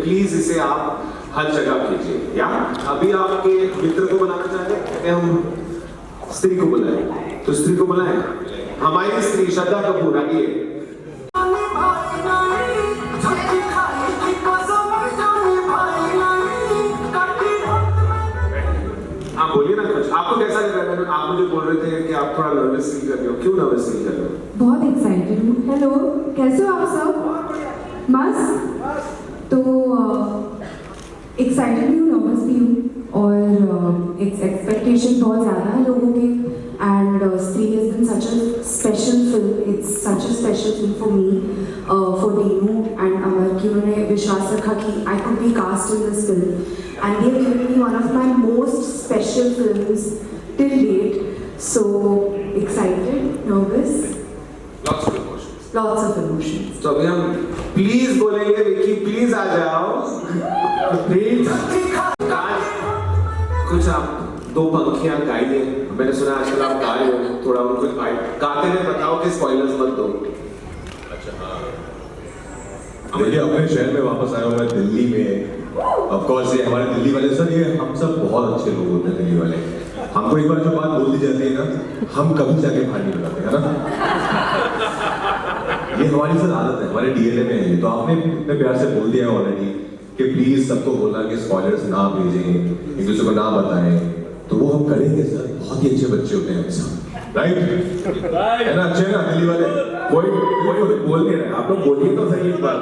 Please इसे आप हर जगह कीजिए। या अभी आपके मित्र को बनाना चाहते हैं, हम स्त्री को बुलाएं, तो स्त्री को बुलाएं। हमारी स्त्री श्रद्धा कपूर आइए। हाँ बोलिए ना कुछ, आपको कैसा लग रहा है? आप मुझे बोल रहे थे कि आप थोड़ा नर्वस फील कर रहे हो, क्यों नर्वस फील कर रहे हो? बहुत एक्साइटेड हूँ। हेलो, कैसे हो आप सब? मस्त। तो एक्साइटेड भी हूँ, नर्वस भी हूँ, और एक्सपेक्टेशन बहुत ज़्यादा है लोगों के। And Stree has been such a special film, it's such a special film for me, for Dinu and Amar, कि उन्होंने विश्वास रखा कि I could be cast in this film, and they have given me one of my most special films till date. So excited, nervous, Lots of emotions. तो अभी हम please बोलेंगे, Vicky please आ जाओ, प्लीज। कुछ आप दो पंक्तियां गाइए। मैंने सुना आजकल आप गा रहे हो, थोड़ा उनको गाते हुए बताओ कि स्पॉयलर्स मत दो। अच्छा हाँ, देखिए अपने शहर में वापस आया हूँ मैं, दिल्ली में। ऑफ कोर्स ये हमारे दिल्ली वाले सर, ये हम सब बहुत अच्छे लोग होते हैं दिल्ली वाले। हमको एक बार जो बात बोल दी जाती है ना, हम कभी जाके बाहर नहीं बताते, है ना। ये हमारी सर आदत है, हमारे डीएनए में है। तो आपने इतने प्यार से बोल दिया है ऑलरेडी कि प्लीज सबको बोलना कि स्पॉयलर्स ना भेजें, एक दूसरे को ना बताएं, तो वो हम करेंगे सर। बहुत ही अच्छे बच्चे होते हैं हम सब, राइट? है ना, अच्छे ना दिल्ली वाले? कोई बोल नहीं रहा, आप लोग बोलिए तो सही एक बार।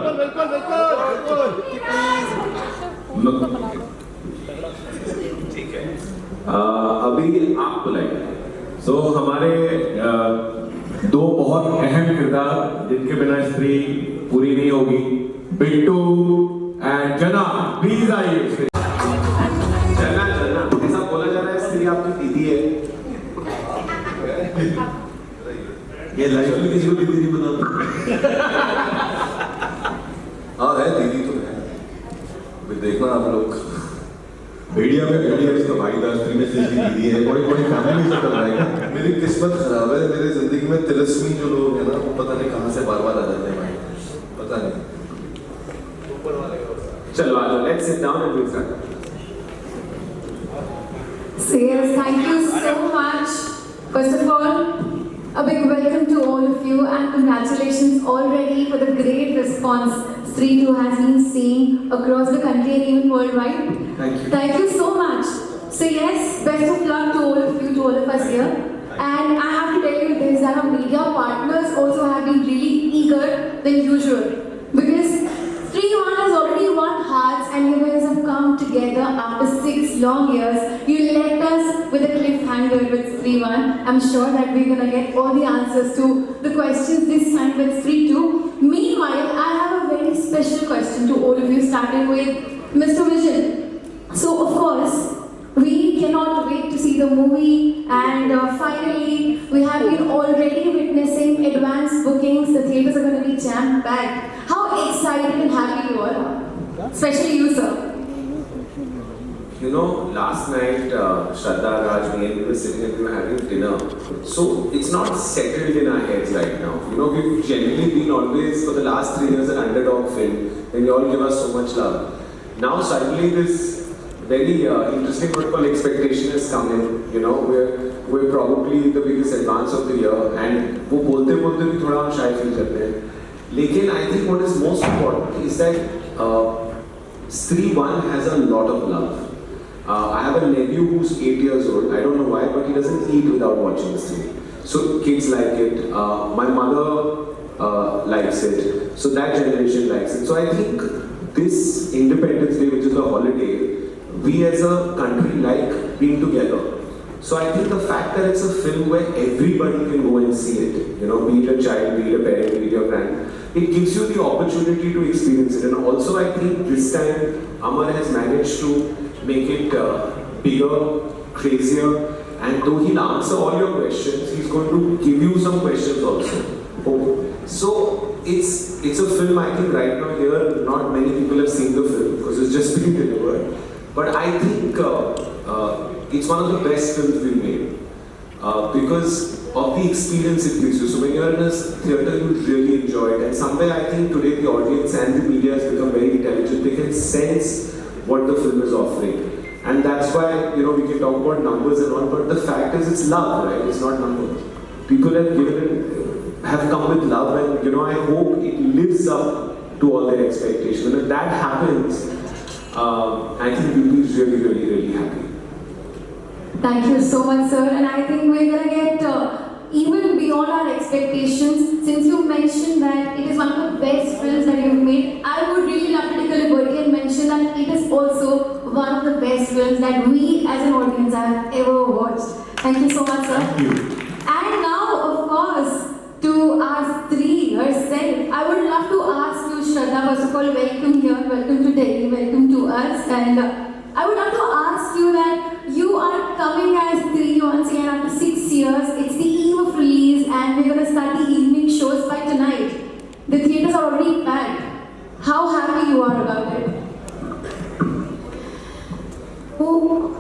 ठीक है, अभी आप बुलाइए। सो हमारे दो बहुत अहम किरदार जिनके बिना स्त्री पूरी नहीं होगी, बिट्टू एंड जना, प्लीज आइए। जना, ऐसा बोला जा रहा है स्त्री आपकी दीदी है। ये लाइफ में किसी को दीदी नहीं बना। हाँ है, दीदी तो है। अभी देखना आप लोग मीडिया में इसका भाई था, स्त्री में सिर्फ दीदी है, बड़ी फैमिली से चल रहा है। मेरी किस्मत खराब है, मेरी जिंदगी में तिलस्मी जो लोग हैं ना, वो पता नहीं कहाँ से बार बार आ जाते हैं भाई, पता नहीं। चलो आ जाओ, let's sit down and will start. So yes, thank you so much. First of all, a big welcome to all of you, and congratulations already for the great response Stree 2 has been seeing across the country and even worldwide. Thank you. Thank you so much. So yes, best of luck to all of you, to all of us here. And I have to tell you this, that our media partners also have been really eager than usual, because Stree 1 has already won hearts, and you guys have come together after 6 long years. You left us with a cliffhanger with Stree 1. I'm sure that we're gonna get all the answers to the questions this time with Stree 2. Meanwhile, I have a very special question to all of you, starting with Mr. Vision. So of course, we cannot wait to see the movie, and finally, we have been already witnessing advanced bookings. The theaters are going to be jam-packed. How excited and happy you all are, especially you, sir. You know, last night, Shraddha, Raj, me and we were sitting and we were having dinner. So it's not settled in our heads right now. You know, we've generally been always, for the last 3 years, an underdog film, and you all give us so much love. Now suddenly this very interesting what called expectation has come in. You know, we're probably the biggest advance of the year, and वो बोलते बोलते भी थोड़ा हम shy feel करते हैं. लेकिन I think what is most important is that Stree 1 has a lot of love. I have a nephew who's 8 years old. I don't know why, but he doesn't eat without watching Stree. So kids like it. My mother likes it. So that generation likes it. So I think this Independence Day, which is a holiday, we as a country like being together. So I think the fact that it's a film where everybody can go and see it, you know, be it a child, be it a parent, be it your grand, it gives you the opportunity to experience it. And also I think this time Amar has managed to make it bigger, crazier, and though he'll answer all your questions, he's going to give you some questions also. So it's a film, I think right now here, not many people have seen the film because it's just been delivered. But I think it's one of the best films we've made. because of the experience it gives you. So when you're in a theatre, you really enjoy it. And somewhere I think today the audience and the media has become very intelligent. They can sense what the film is offering. And that's why, you know, we can talk about numbers and all, but the fact is it's love, right? It's not numbers. People have have come with love, and, you know, I hope it lives up to all their expectations. And if that happens, I think we'll be really, really, really happy. Thank you so much, sir. And I think we're gonna get even beyond our expectations. Since you mentioned that it is one of the best films that you've made, I would really love to take a liberty and mention that it is also one of the best films that we as an audience have ever watched. Thank you so much, sir. Thank you. And now, of course, to our Stree herself, I would love to ask you, Shraddha, first of all, welcome here, welcome to Delhi, welcome to us. And I would love to ask you that you are coming as Stree once again after 6 years. It's the eve of release, and we're going to start the evening shows by tonight. The theatres are already packed. How happy you are about it? Oh.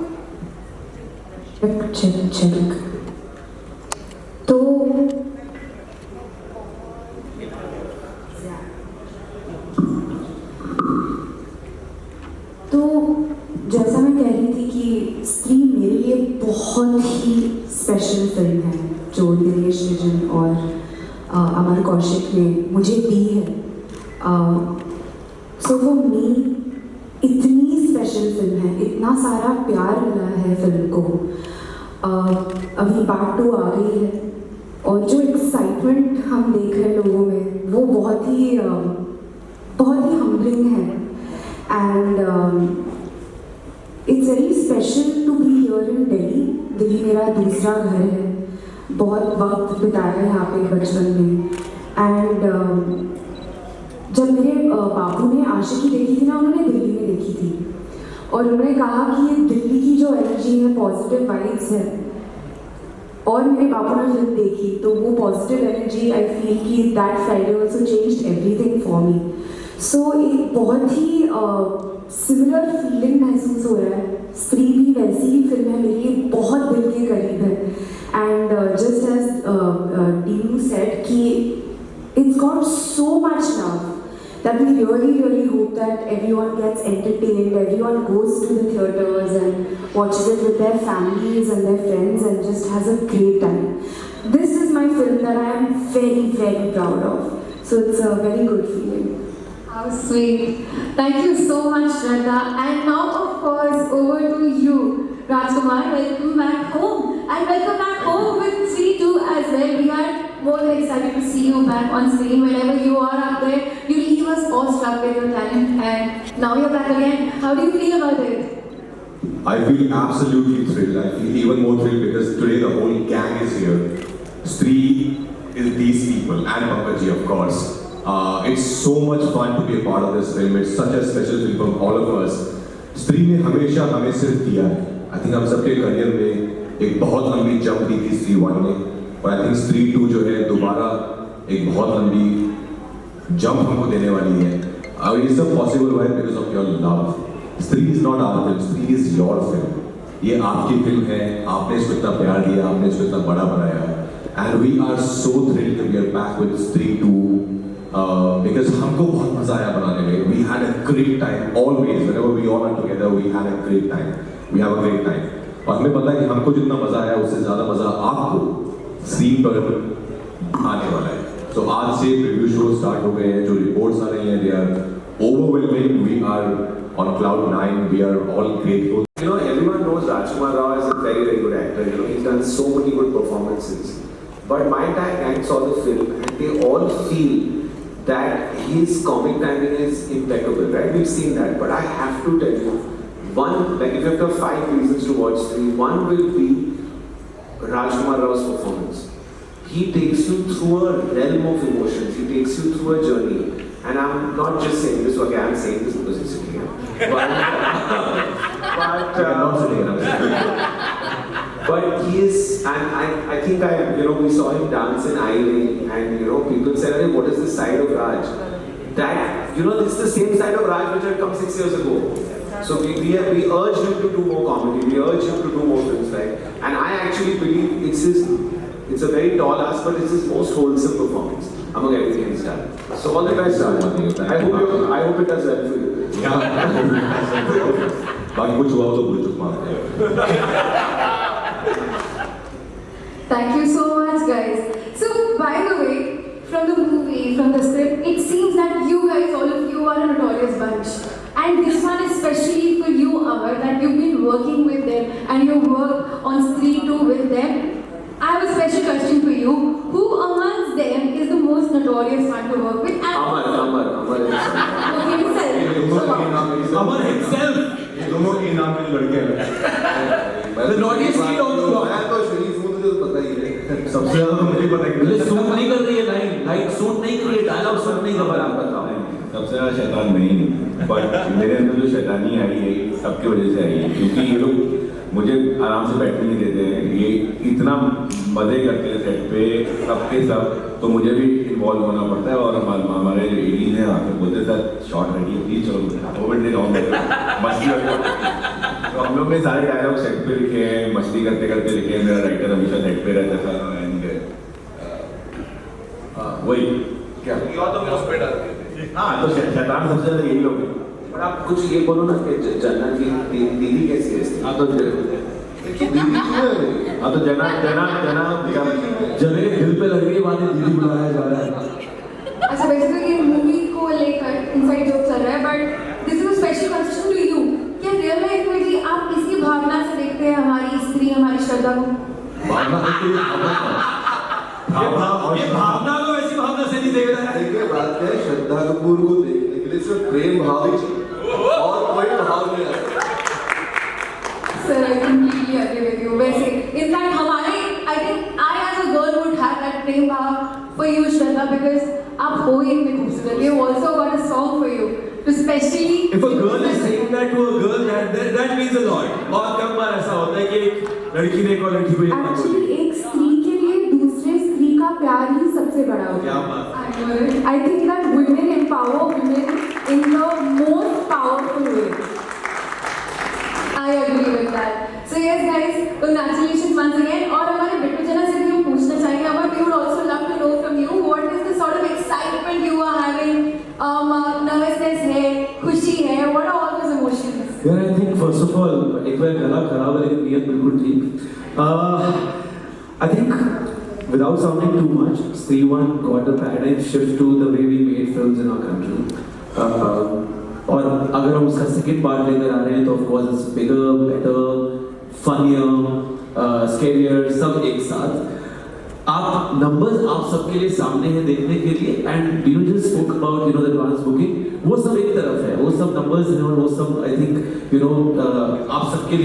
Check. तो जैसा मैं कह रही थी कि स्त्री मेरे लिए बहुत ही स्पेशल फिल्म है जो दिनेश विजन और अमर कौशिक ने मुझे दी है. सो फॉर मी इतनी स्पेशल फिल्म है, इतना सारा प्यार मिला है फिल्म को. अभी पार्ट 2 आ गई है और जो एक्साइटमेंट हम देख रहे हैं लोगों में वो बहुत ही हम्बलिंग है. And it's very special to be here in Delhi. Delhi मेरा दूसरा घर है, बहुत वक्त बिताया यहाँ पे बचपन में. एंड जब मेरे बापू ने आशिकी देखी थी ना, उन्होंने दिल्ली में देखी थी और उन्होंने कहा कि ये दिल्ली की जो एनर्जी है, पॉजिटिव वाइब्स है. और मेरे बापू ने फिल्म देखी तो वो पॉजिटिव एनर्जी आई फील कि that Friday also changed everything for me. So एक बहुत ही सिमिलर फीलिंग महसूस हो रहा है. स्त्री भी वैसी ही फिल्म है, मेरे लिए बहुत दिल के करीब है. And just as Tinu said कि it's got so much love that we really hope that everyone gets entertained, everyone goes to the theatres and watches it with their families and their friends and just has a great time. This is my film that I am very proud of. So it's a very good feeling. How sweet. Thank you so much, Shraddha. And now, of course, over to you, Rajkumar. Welcome back home. And welcome back home with Stree 2 as well. We are more than excited to see you back on screen. Whenever you are up there, you leave us awestruck with your talent. And now you're back again. How do you feel about it? I feel absolutely thrilled. I feel even more thrilled because today the whole gang is here. Stree is these people and Pankaj, of course. It's so much fun to be a part of this film. It's such a special film for all of us. Stree ने हमेशा हमें सिर्फ दिया है. I think हम सबके career में एक बहुत लंबी जंप दी थी Stree 1 ने, और I think Stree 2 जो है दोबारा एक बहुत लंबी जंप हमको देने वाली है. और ये सब पॉसिबल हुआ है because of your love. Stree is not our film. Stree is your film. ये आपकी फिल्म है. आपने इसको इतना प्यार दिया, आपने इसको इतना बड़ा बनाया. And we are so thrilled that we are back with Stree 2. Because हमको बहुत मजा आया बनाने में. We had a great time always. Whenever we all are together, we had a great time. We have a great time. और हमें पता है कि हमको जितना मजा आया उससे ज़्यादा मजा आपको स्क्रीन पर आने वाला है. तो आज से प्रीव्यू शो स्टार्ट हो गए हैं. जो रिपोर्ट्स आ रही हैं, they are overwhelming. We are on cloud 9. We are all grateful. You know, everyone knows Rajkumar Rao is a very good actor. You know, he's done so many good performances. But my entire gang saw the film and they all feel that his comic timing is impeccable, right? We've seen that, but I have to tell you, one, like if you have 5 reasons to watch Stree, one will be Rajkumar Rao's performance. He takes you through a realm of emotions, he takes you through a journey, and I'm not just saying this, okay, I'm saying this because he's sitting here. But he is, and I think we saw him dance in Iron, and people said, "Hey, what is this side of Raj?" That, this is the same side of Raj which had come 6 years ago. So we urge him to do more comedy. We urge him to do more films, right? And I actually believe it's a very tall ask, but it's his most wholesome performance among everything he's done. So all the best, Raj. I hope it does well for you. बाकी कुछ हुआ हो तो भूल चुक मार Thank you so much, guys. So, by the way, from the movie, from the script, it seems that you guys, all of you, are a notorious bunch. And this one is especially for you, Amar, that you've been working with them and you work on Stree 2 with them. I have a special question for you. Who amongst them is the most notorious one to work with? And Amar. Okay, himself. Amar himself. ये दोनों के नाम के लड़के हैं The naughtiest kid of the block. मैं तो शरीफ हूँ, तुझे तो पता ही है। सबसे ज्यादा तो मुझे पता है मुझे सूट नहीं कर रही है लाइन सूट नहीं कर रही है डायलॉग सूट नहीं कर रहा आप बताओ सबसे ज़्यादा शैतान नहीं बट मेरे अंदर जो शैतानी आई है सबकी वजह से आई है क्योंकि ये लोग मुझे आराम से बैठने नहीं देते हैं ये इतना मज़े करते हैं सेट पे सबके सब तो मुझे भी इन्वॉल्व होना पड़ता है और हमारे जो एडीज हैं आके बोलते सर शॉर्ट रेडी है प्लीज चलो वो मिनट नहीं मस्ती तो हम लोग ने सारे डायलॉग सेट पे लिखे हैं मस्ती करते करते लिखे हैं मेरा राइटर हमेशा सेट पे रहता था एंड वही क्या? हाँ तो शैतान सबसे ज़्यादा यही लोग हैं और आप कुछ ये बोलो ना कि जना की दीदी कैसी है? हाँ तो हाँ तो जना जब मेरे दिल पे लग रही है बातें दीदी बुलाया जा रहा है अच्छा बेसिकली ये मूवी को लेकर इनसाइड जोक चल रहा है but this is a special question to you क्या रियल लाइफ में भी आप किसी भावना से देखते हैं हमारी स्त्री हमारी श्रद्धा को भावना ये भावना को ऐसी भावना से नहीं देख रहा है देखिए बात है श्रद्धा कपूर को देखने के लिए सिर्फ प्रेम भाव ही चाहिए और कोई भाव नहीं आता sir I completely agree with you वैसे इनफैक्ट हमारे I think I as a girl would have that प्रेम भाव फॉर यू श्रद्धा बिकॉज आप हो ही इतने खूबसूरत we also got a song for you too specially If a girl is saying that to a girl, that means a lot. बहुत कम बार ऐसा होता है कि एक लड़की ने एक और लड़की को ये बात बोली। एक्चुअली एक स्त्री के लिए दूसरे स्त्री का प्यार ही सबसे बड़ा होता क्या है बात I think that women empower women in the most powerful way. I agree with that. So yes guys, congratulations once again और हमारे बिट्टू जना से भी हम पूछना चाहेंगे but we would also love to know from you what is the sort of excitement you are having nervousness है खुशी है what are all those emotions? यार I think first of all एक बार गला खराब है लेकिन नियत बिल्कुल ठीक I think without sounding too much Stree 1 got a paradigm shift to the way we made films in our country और अगर हम उसका सेकंड पार्ट लेकर आ रहे हैं तो of course it's bigger better funnier scarier सब एक साथ आप नंबर्स आप सबके लिए सामने हैं देखने के लिए and you just spoke about you know the advance booking वो सब एक तरफ है वो सब नंबर्स हैं और वो सब आई थिंक यू नो आप सबके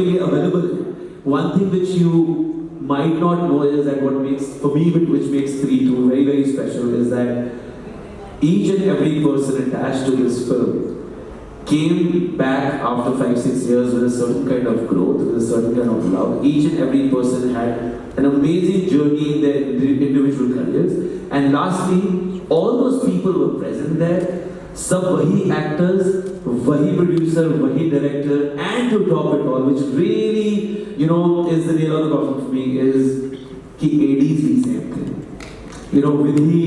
लिए अवेलेबल है one thing which you might not know is that what makes for me which makes Stree 2 very very special is that each and every person attached to this film came back after 5-6 years with a certain kind of growth, with a certain kind of love. Each and every person had an amazing journey in their individual careers. And lastly, all those people were present there. सब वही actors, वही producer, वही director, and to top it all, which really, you know, is the nail on the coffin for me, is कि ADs भी same thing. You know, Vidhi,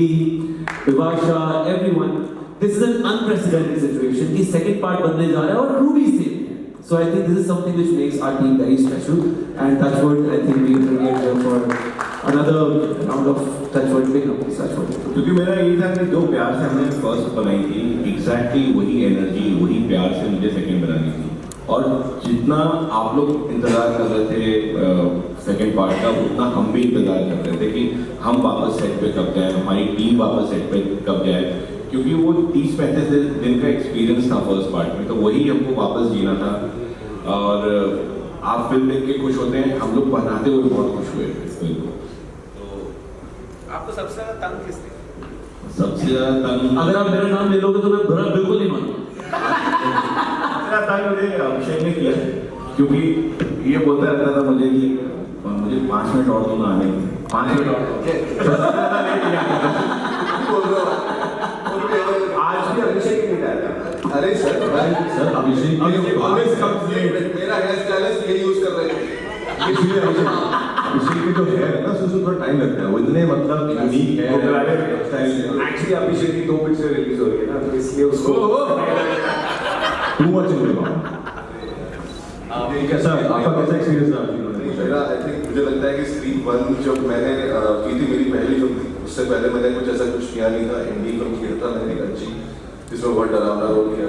Vivasha, everyone. This is an unprecedented situation. कि second part बनने जा रहा है और crew भी same है. So I think this is something which makes our team very special. And Touchwood, I think we will be here for another round of Touchwood, big numbers, Touchwood. क्योंकि मेरा यही था कि जो प्यार से हमने फर्स्ट बनाई थी एग्जैक्टली वही एनर्जी वही प्यार से मुझे सेकंड बनानी थी और जितना आप लोग इंतज़ार कर रहे थे सेकंड पार्ट का उतना हम भी इंतज़ार कर रहे थे कि हम वापस सेट पे कब जाए हमारी टीम वापस सेट पे कब जाए क्योंकि वो 30-35 दिन का एक्सपीरियंस था फर्स्ट पार्ट में तो वही हमको वापस जीना था और आप फिल्म देख के खुश होते हैं हम लोग बनाते हुए बहुत खुश हुए इस फिल्म को आपको सबसे ज्यादा तंग किसने सबसे ज़्यादा तंग अगर आप मेरा नाम ले लोगे तो मैं बुरा बिल्कुल नहीं मानूंगा मेरा तंग मुझे अभिषेक ने किया क्योंकि ये बोलता रहता था मुझे कि मुझे 5 मिनट और दूंगा आने में 5 मिनट और आज भी अभिषेक ही नहीं आया अरे सर सर अभिषेक मेरा हेयर स्टाइलिस्ट ये यूज कर रहे थे इसलिए अभिषेक के जो हेयर है ना उसमें थोड़ा टाइम लगता है वो इतने मतलब यूनिक है स्टाइल एक्चुअली अभिषेक की 2 पिक्चर रिलीज हो रही है ना तो इसलिए उसको टू मच इन कैसा आपका कैसा एक्सपीरियंस रहा मेरा आई थिंक मुझे लगता है कि स्क्रीन 1 जब मैंने की थी मेरी पहली फिल्म थी उससे पहले मैंने कुछ ऐसा कुछ किया नहीं था हिंदी फिल्म किया था मैंने एक अच्छी जिसमें बहुत डरावना रोल किया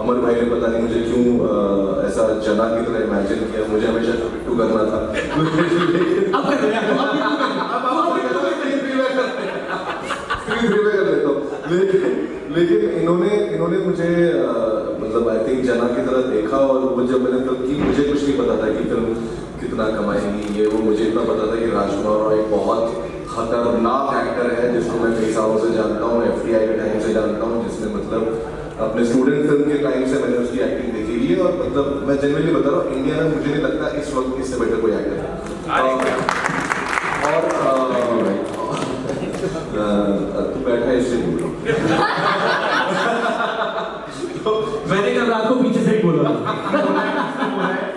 अमर भाई ने पता नहीं मुझे क्यों ऐसा जना की तरह इमेजिन किया मुझे हमेशा पिट्टू करना था लेकिन इन्होंने मुझे मतलब आई थिंक जना की तरह देखा और वो जब मैंने फिल्म की मुझे कुछ नहीं पता था कि फिल्म कितना कमाएगी ये वो मुझे इतना पता था कि राजकुमार राव एक बहुत खतरनाक एक्टर है जिसको मैं कई सालों से जानता हूँ FTI के टाइम से जानता हूँ जिसने मतलब अपने स्टूडेंट फिल्म के टाइम से मैंने उसकी एक्टिंग देखी हुई है और मतलब मैं जनरली बता रहा हूँ इंडिया में मुझे नहीं लगता इस वक्त इससे बेटर कोई एक्टर है और तू बैठा है इससे बोल मैंने कल रात को पीछे से ही बोला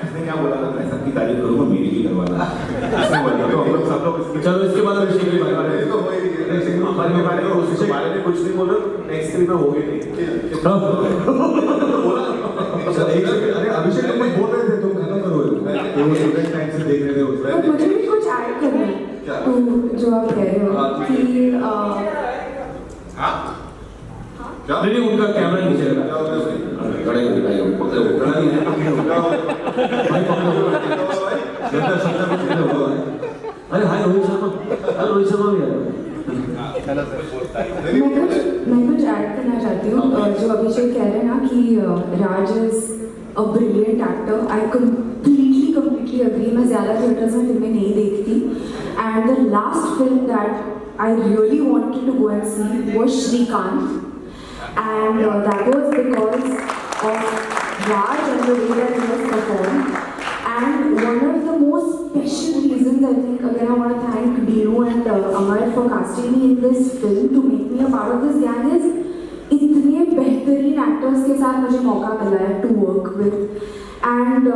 इसने क्या बोला था मैं सबकी तारीफ करूंगा मेरी भी करवाना इसने बोला तो हम लोग सब लोग चलो इसके बाद अभिषेक की बात करें तो वही हमारे बारे में उसके बारे में कुछ नहीं बोलो नेक्स्ट फिल्म में होगी नहीं सर एक सेकंड अरे अभिषेक तुम बोल रहे थे तुम खत्म करो वो स्टूडेंट टाइम से देख रहे थे तो उसमें मुझे भी कुछ ऐड करना है तो जो आप कह रहे हो कि क्या नहीं उनका कैमरा नीचे लगा खड़े हो भाई पकड़ो भाई पकड़ो अरे हाय रोहित शर्मा भी आ रहा है मैं कुछ ऐड करना चाहती हूँ जो अभिषेक कह रहे हैं ना कि Raj is a brilliant actor I completely agree मैं ज़्यादा थिएटर्स में फिल्में नहीं देखती and the last film that I really wanted to go and see was Srikanth and that was because of Raj and the way that he was performed. And one of the most special reasons I think again I want to thank Dino and Amar for casting me in this film to make me a part of this gang is इतने बेहतरीन actors के साथ मुझे मौका मिला है to work with and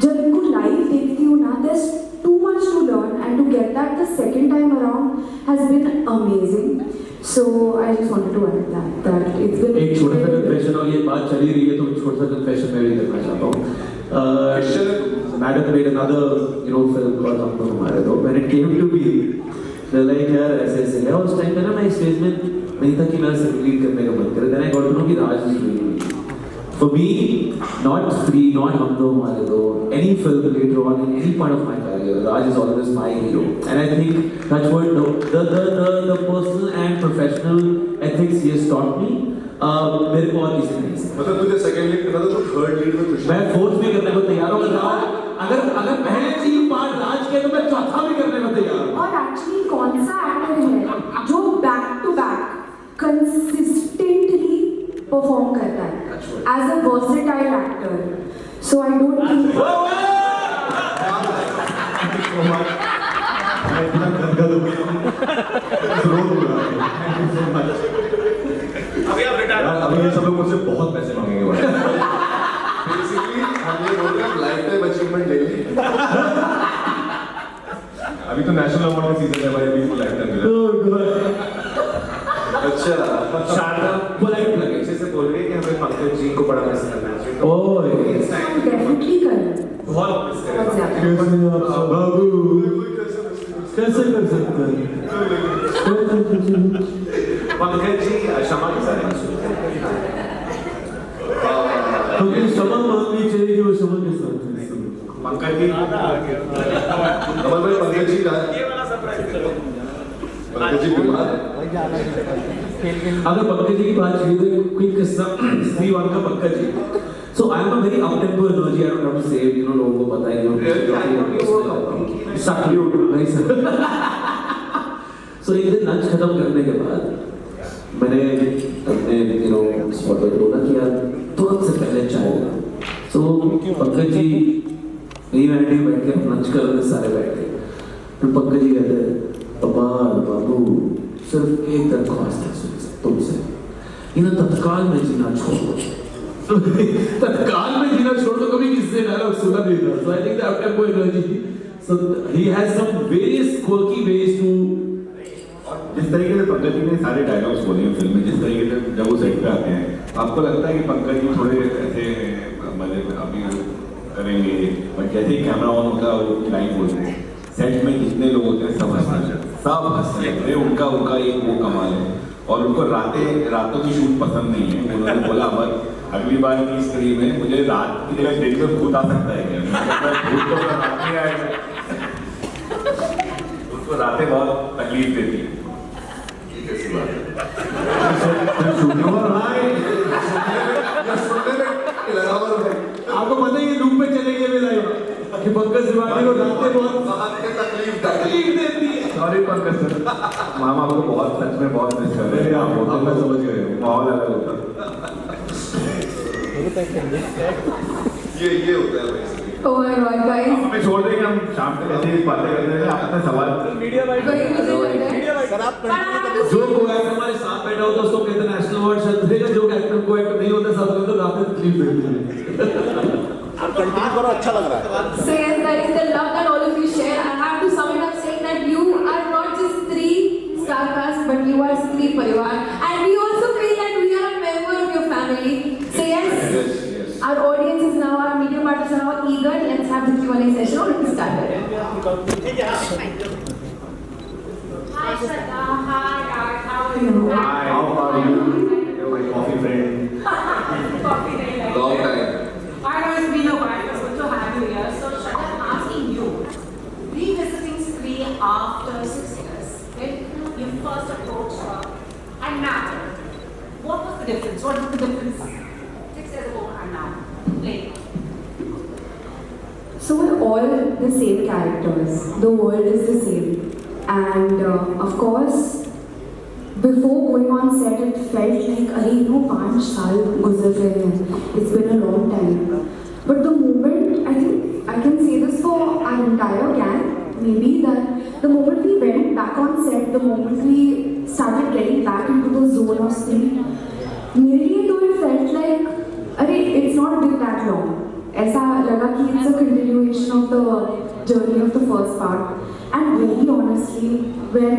जब इनको लाइव देखती हूँ ना there's too much to learn and to get that the second time around has been amazing. So I just wanted to add that it's been एक छोटा सा कन्फेशन और ये बात चली रही है तो छोटा सा कन्फेशन मैं भी करना चाहता हूँ madam made another film called Hum Log हमारे तो when it came to be like यार ऐसे ऐसे है उस टाइम पे ना मैं स्टेज में नहीं था कि मैं लीड करने का मन करे then I got to know कि Raj is doing for me not free not hum do hamare do any film later on in any part of my career Raj is always my hero and I think that's what the personal and professional ethics he has taught me मेरे को और किसी ने नहीं सिखाया मतलब तुझे second lead करना था तो थर्ड लीड में खुश मैं फोर्थ भी करने को तैयार हूं अगर पहले 3 पार्ट राज के तो मैं चौथा भी करने को तैयार हूं और एक्चुअली कौन सा एक्टर है जो back to back consistently perform करता है as a versatile actor so I don't think मैं इतना गदगद हो गया अभी आप रिटायर अभी ये सब लोग मुझसे बहुत पैसे मांगेंगे बेसिकली हम ये बोल रहे हैं लाइफ टाइम अचीवमेंट ले ली अभी तो नेशनल अवार्ड का सीजन है भाई अभी लाइफ टाइम मिला अच्छा शारदा पोलाइट लगे अच्छे से बोल रही है कि हमें पंकज जी को बड़ा मिस करना चाहिए तो ओए इस टाइम डेफिनेटली कर बहुत मिस बहुत करेगा ज्यादा बाबू कैसे कर सकते हैं पंकज जी क्षमा के साथ सुनते हमें क्षमा मांगनी चाहिए कि वो क्षमा के साथ है पंकज जी अमर भाई पंकज जी कहाँ ये वाला सरप्राइज पंकज जी बीमार है अगर पंकज जी की बात की तो क्विक किस्सा स्त्री वन का Pankaj ji so I am a very up tempo energy I don't have to say लोगों को पता है कि सक्रिय नहीं सर सो एक दिन लंच खत्म करने के बाद मैंने अपने स्पॉट पर बोला कि यार तुरंत से पहले चाय सो पंकज जी मेरी वैनिटी बैठ के लंच कर रहे सारे बैठ के फिर पंकज जी कहते हैं बाबू सिर्फ एक दरख्वास्त है तुमसे तत्काल में जीना छोड़ दो। तत्काल में जीना छोड़ दो, कभी किसी से डायलॉग सुना नहीं था। So I think the up-tempo energy. So he has some various quirky ways to. जिस तरीके से पंकज जी ने सारे डायलॉग्स बोले हैं फिल्म में, जिस तरीके से जब वो सेट पे आते हैं, आपको लगता है कि पंकज जी थोड़े ऐसे मतलब अभी करेंगे, बट जैसे ही कैमरा ऑन होता है वो लाइन बोलते हैं, सेट में जितने लोग होते हैं सब हंसने लगते हैं। उनका एक वो कमाल है। और उनको रातों की शूट पसंद नहीं है। उन्होंने बोला अमर अगली बार की स्क्रीन में मुझे रात की जगह दिन में भूत आ सकता है क्या? भूत तो रात में आएगा। उसको रातें बहुत तकलीफ देती है। कैसी बात है? आपको पता है ये लूप पे चलेंगे भी लाइव कि पंकज त्रिपाठी को रातें बहुत तकलीफ देती है। सॉरी पंकज सर, मामा आपको बहुत सच में बहुत मिस कर रहे हैं। आप समझ गए माहौल अलग होता है। ये होता है भाई। Oh my God, guys. हमें छोड़ देंगे, हम शाम तक ऐसे ही बातें करते हैं। आप अपने सवाल मीडिया वाइड वही मुझे लग रहा है। सर आप जो को एक्टर हमारे साथ बैठा होता है उसको कहते हैं नेशनल अवार्ड शायद देगा, जो एक्टर को एक्टर नहीं होता सब लोग तो रात में तकलीफ देते हैं। आप कंटिन्यू करो, अच्छा लग रहा है। So yes, that is the love that all of you share. I have to sum it up saying that you are not just 3 star cast, but you are Stree Parivar, and we also feel that we are a member of your family. So yes, our audience is now, our media partners are now eager. Let's have the Q&A session. Or let's start it. ठीक है। Hi Shraddha, hi Raj, how are you? Hi, how are you? You're my coffee friend. Coffee day like Long that. time. I know it's been a while, it's good to have you here. So Shraddha, I'm asking you, revisiting Stree after 6 years, when you first approached her, and now, what was the difference? What was the difference 6 years ago and now? Playing. So we're all the same characters. The world is the same. And of course, before going on set, it felt like, अरे 5 साल गुजर गए हैं. It's been a long time. But the moment, I think I can say this for our entire gang, maybe that the moment we went back on set, the moment we started getting back into the zone of Stree, मेरे लिए तो it felt like, अरे it's not been that long. ऐसा लगा कि it's a continuation of the journey of the first part. And very honestly, when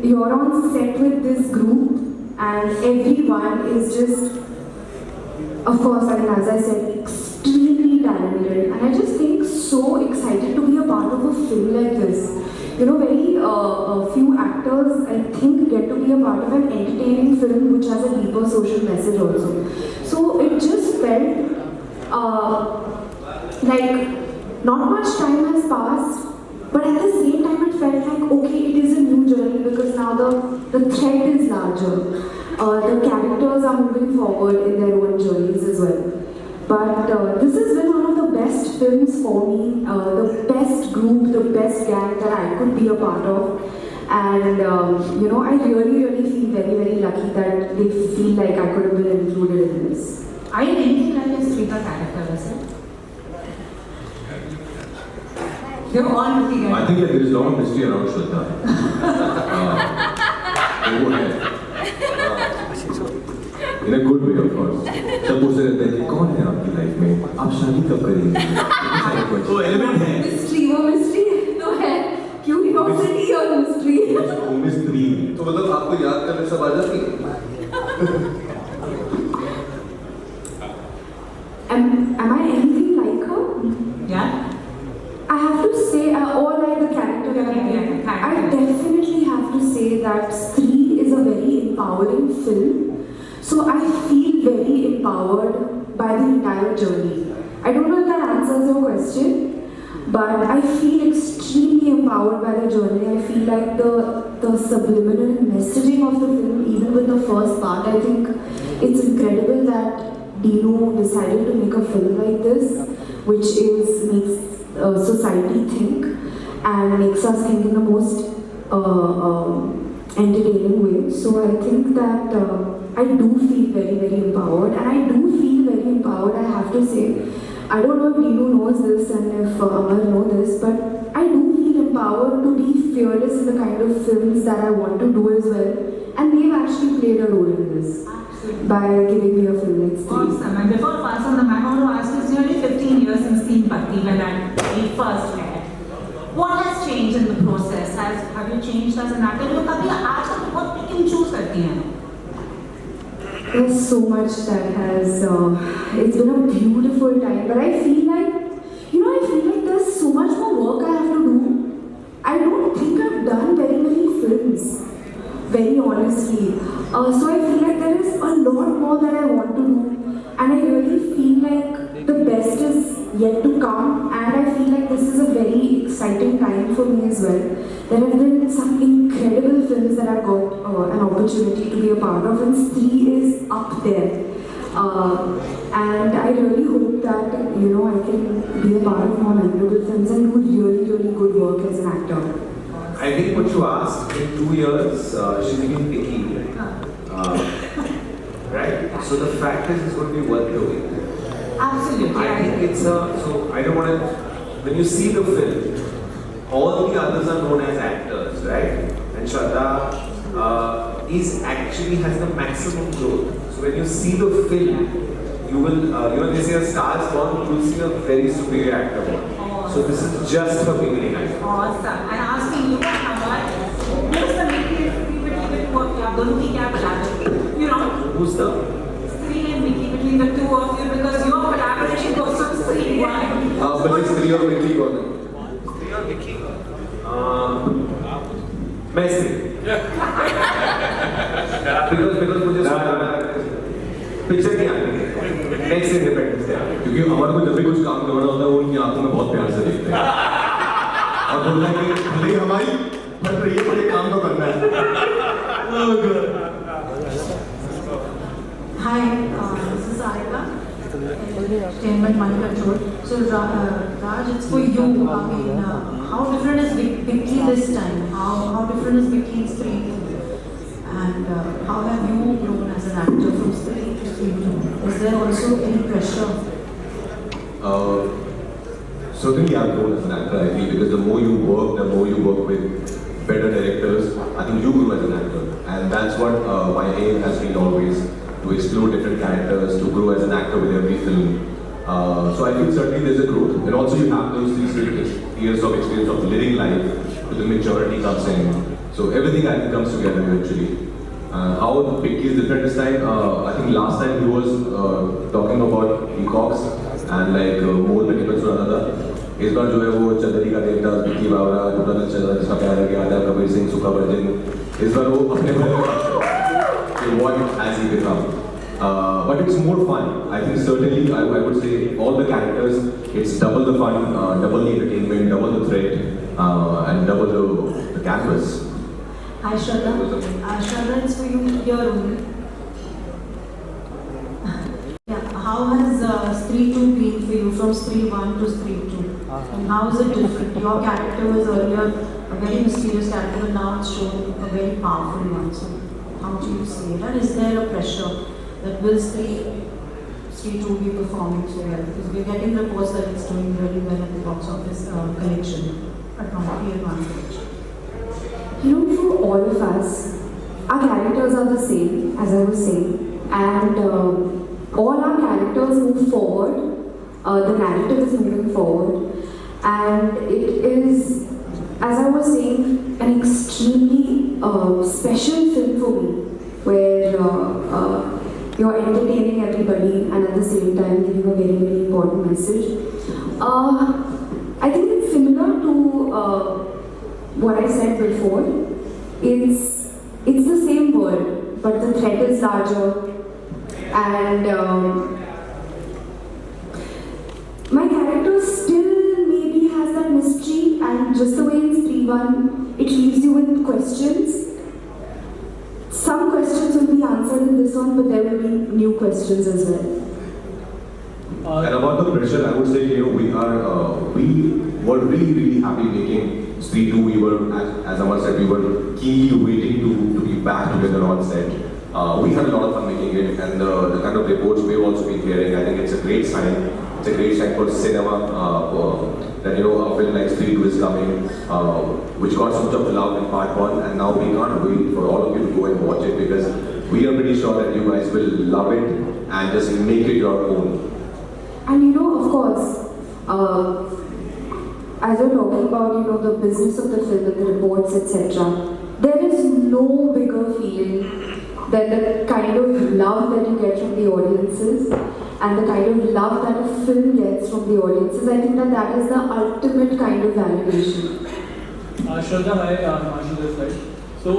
you're on set with this group and everyone is just, of course, I mean, as I said, extremely talented, and I just think so excited to be a part of a film like this. You know, very few actors, I think, get to be a part of an entertaining film which has a deeper social message also. So it just felt like not much time has passed, but at the same time it felt like, okay, it is a new journey because now the thread is larger. The characters are moving forward in their own journeys as well. But this has been one of the best films for me, the best group, the best gang that I could be a part of. And you know, I really feel very lucky that they feel like I could have been included in this. Are you anything like a Stree character, yourself? You're all looking at I think there is a lot of mystery around Shraddha. वो है in a good way, of course. सब पूछते रहते हैं कि कौन है आपकी लाइफ में, आप शादी कब करेंगे? वो एलिमेंट है Mystery, वो mystery तो है. Curiosity और mystery. मिस्त्री। तो मतलब आपको याद करने सब आ जाती है? Am I anything like her? Yeah? I have to say, or like the character that I played, I definitely have to say that Stree is a very empowering film. So I feel very empowered by the entire journey. I don't know if that answers your question, but I feel extremely empowered by the journey. I feel like the subliminal messaging of the film, even with the first part, I think it's incredible that Dino decided to make a film like this, which makes society think and makes us think in the most entertaining way. So I think that I do feel very empowered, and I do feel very empowered, I have to say. I don't know if Dino knows this and if Amar knows this, but I do feel empowered to be fearless in the kind of films that I want to do as well, and they've actually played a role in this. by giving me a film like Stree. Awesome. And before I pass on the mic, I want to ask you, it's nearly 15 years since Teen Bhakti when we first met. What has changed in the process? Have you changed as an actor? You कभी आजकल बहुत pick and choose करती हैं. There's so much that has, it's been a beautiful time, but I feel like, I feel like there's so much more work I have to do. I don't think I've done very many films, very honestly. So I feel like there is a lot more that I want to do, and I really feel like the best is yet to come, and I feel like this is a very exciting time for me as well. There have been some incredible films that I've got an opportunity to be a part of, and Stree is up there. And I really hope that, I can be a part of more memorable films and do really, really good work as an actor. I think what you asked, in 2 years, she's been picky. Right? So the fact is, it's going to be worth doing. Absolutely. I think it's so I don't want to, when you see the film, all the others are known as actors, right? And Shraddha is actually has the maximum growth. So when you see the film, you will, they say a star's born, you will see a very superior actor born. So this is just her beginning, I think. Awesome. And asking you, Hamad, who's the Mickey between the two of you? आप दोनों की क्या collaboration? Who's the? Stree and Mickey between the two of you, because your collaboration goes from Stree one. but Stree और Mickey कौन है? Stree or Mickey? मैं Stree. because मुझे picture नहीं आती है। नेक्स्ट इंडिपेंडेंस डे क्योंकि हमारे को जब भी कुछ काम करना होता है वो उनकी आंखों में बहुत प्यार से देखते हैं और बोलते हैं कि भले ही हमारी फट रही है पर ये काम तो करना है। Hi, this is Ariba, Entertainment Money Control. So Raj, it's for you. I mean, how different is Vicky this time? How different is Vicky in Stree? And how have you grown as an actor from Stree to Stree 2? Is there also any pressure? Certainly I've grown as an actor, I feel, because the more you work with better directors, I think you grow as an actor. And that's what my aim has been always, to explore different characters, to grow as an actor with every film. So I think certainly there's a growth. And also you have those 3 years of experience of living life, with the maturity comes in. So everything I think comes together eventually. How Vicky is different this time? I think last time he was talking about peacocks and like more benefits for another. इस बार जो है वो चंद्री का देवदास, विक्की बावरा, total चंद्र जिसका प्यार है आजा कबीर सिंह, सुखा वर्जिन, इस बार वो अपने what has he become? But it's more fun. I think certainly I would say all the characters, it's double the fun, double the entertainment, double the threat, and double the canvas. Hi Shraddha. Shraddha, it's for you here only. Yeah, how has Stree 2 been for you from Stree 1 to Stree 2? And how is it different? Your character was earlier a very mysterious character, but now it's shown a very powerful one. So how do you see it? And is there a pressure that will Stree 2 be performing so well? Because we're getting reports that it's doing really well at the box office collection, but not the advanced collection. For all of us, our characters are the same, as I was saying, and all our characters move forward. The narrative is moving forward, and it is, as I was saying, an extremely special film for me, where you're entertaining everybody and at the same time giving a very, very important message. I think it's similar to what I said before. It's the same word, but the threat is larger, and my character still maybe has that mystery, and just the way in Stree 1, it leaves you with questions. Some questions will be answered in this one, but there will be new questions as well. And about the pressure, I would say, we were really happy making Stree 2. We were, as Amar said, we were keenly waiting to be back together on set. We had a lot of fun making it, and the kind of reports we've also been hearing, I think it's a great sign. It's a great sign for cinema that a film like Stree 2 is coming, which got so much of love in part 1, and now we can't wait for all of you to go and watch it, because we are pretty sure that you guys will love it and just make it your own. And you know, of course, as you're talking about, the business of the film and the reports, etc., there is no bigger feeling than the kind of love that you get from the audiences and the kind of love that a film gets from the audiences. I think that is the ultimate kind of validation. श्रद्धा है Himanshu this side so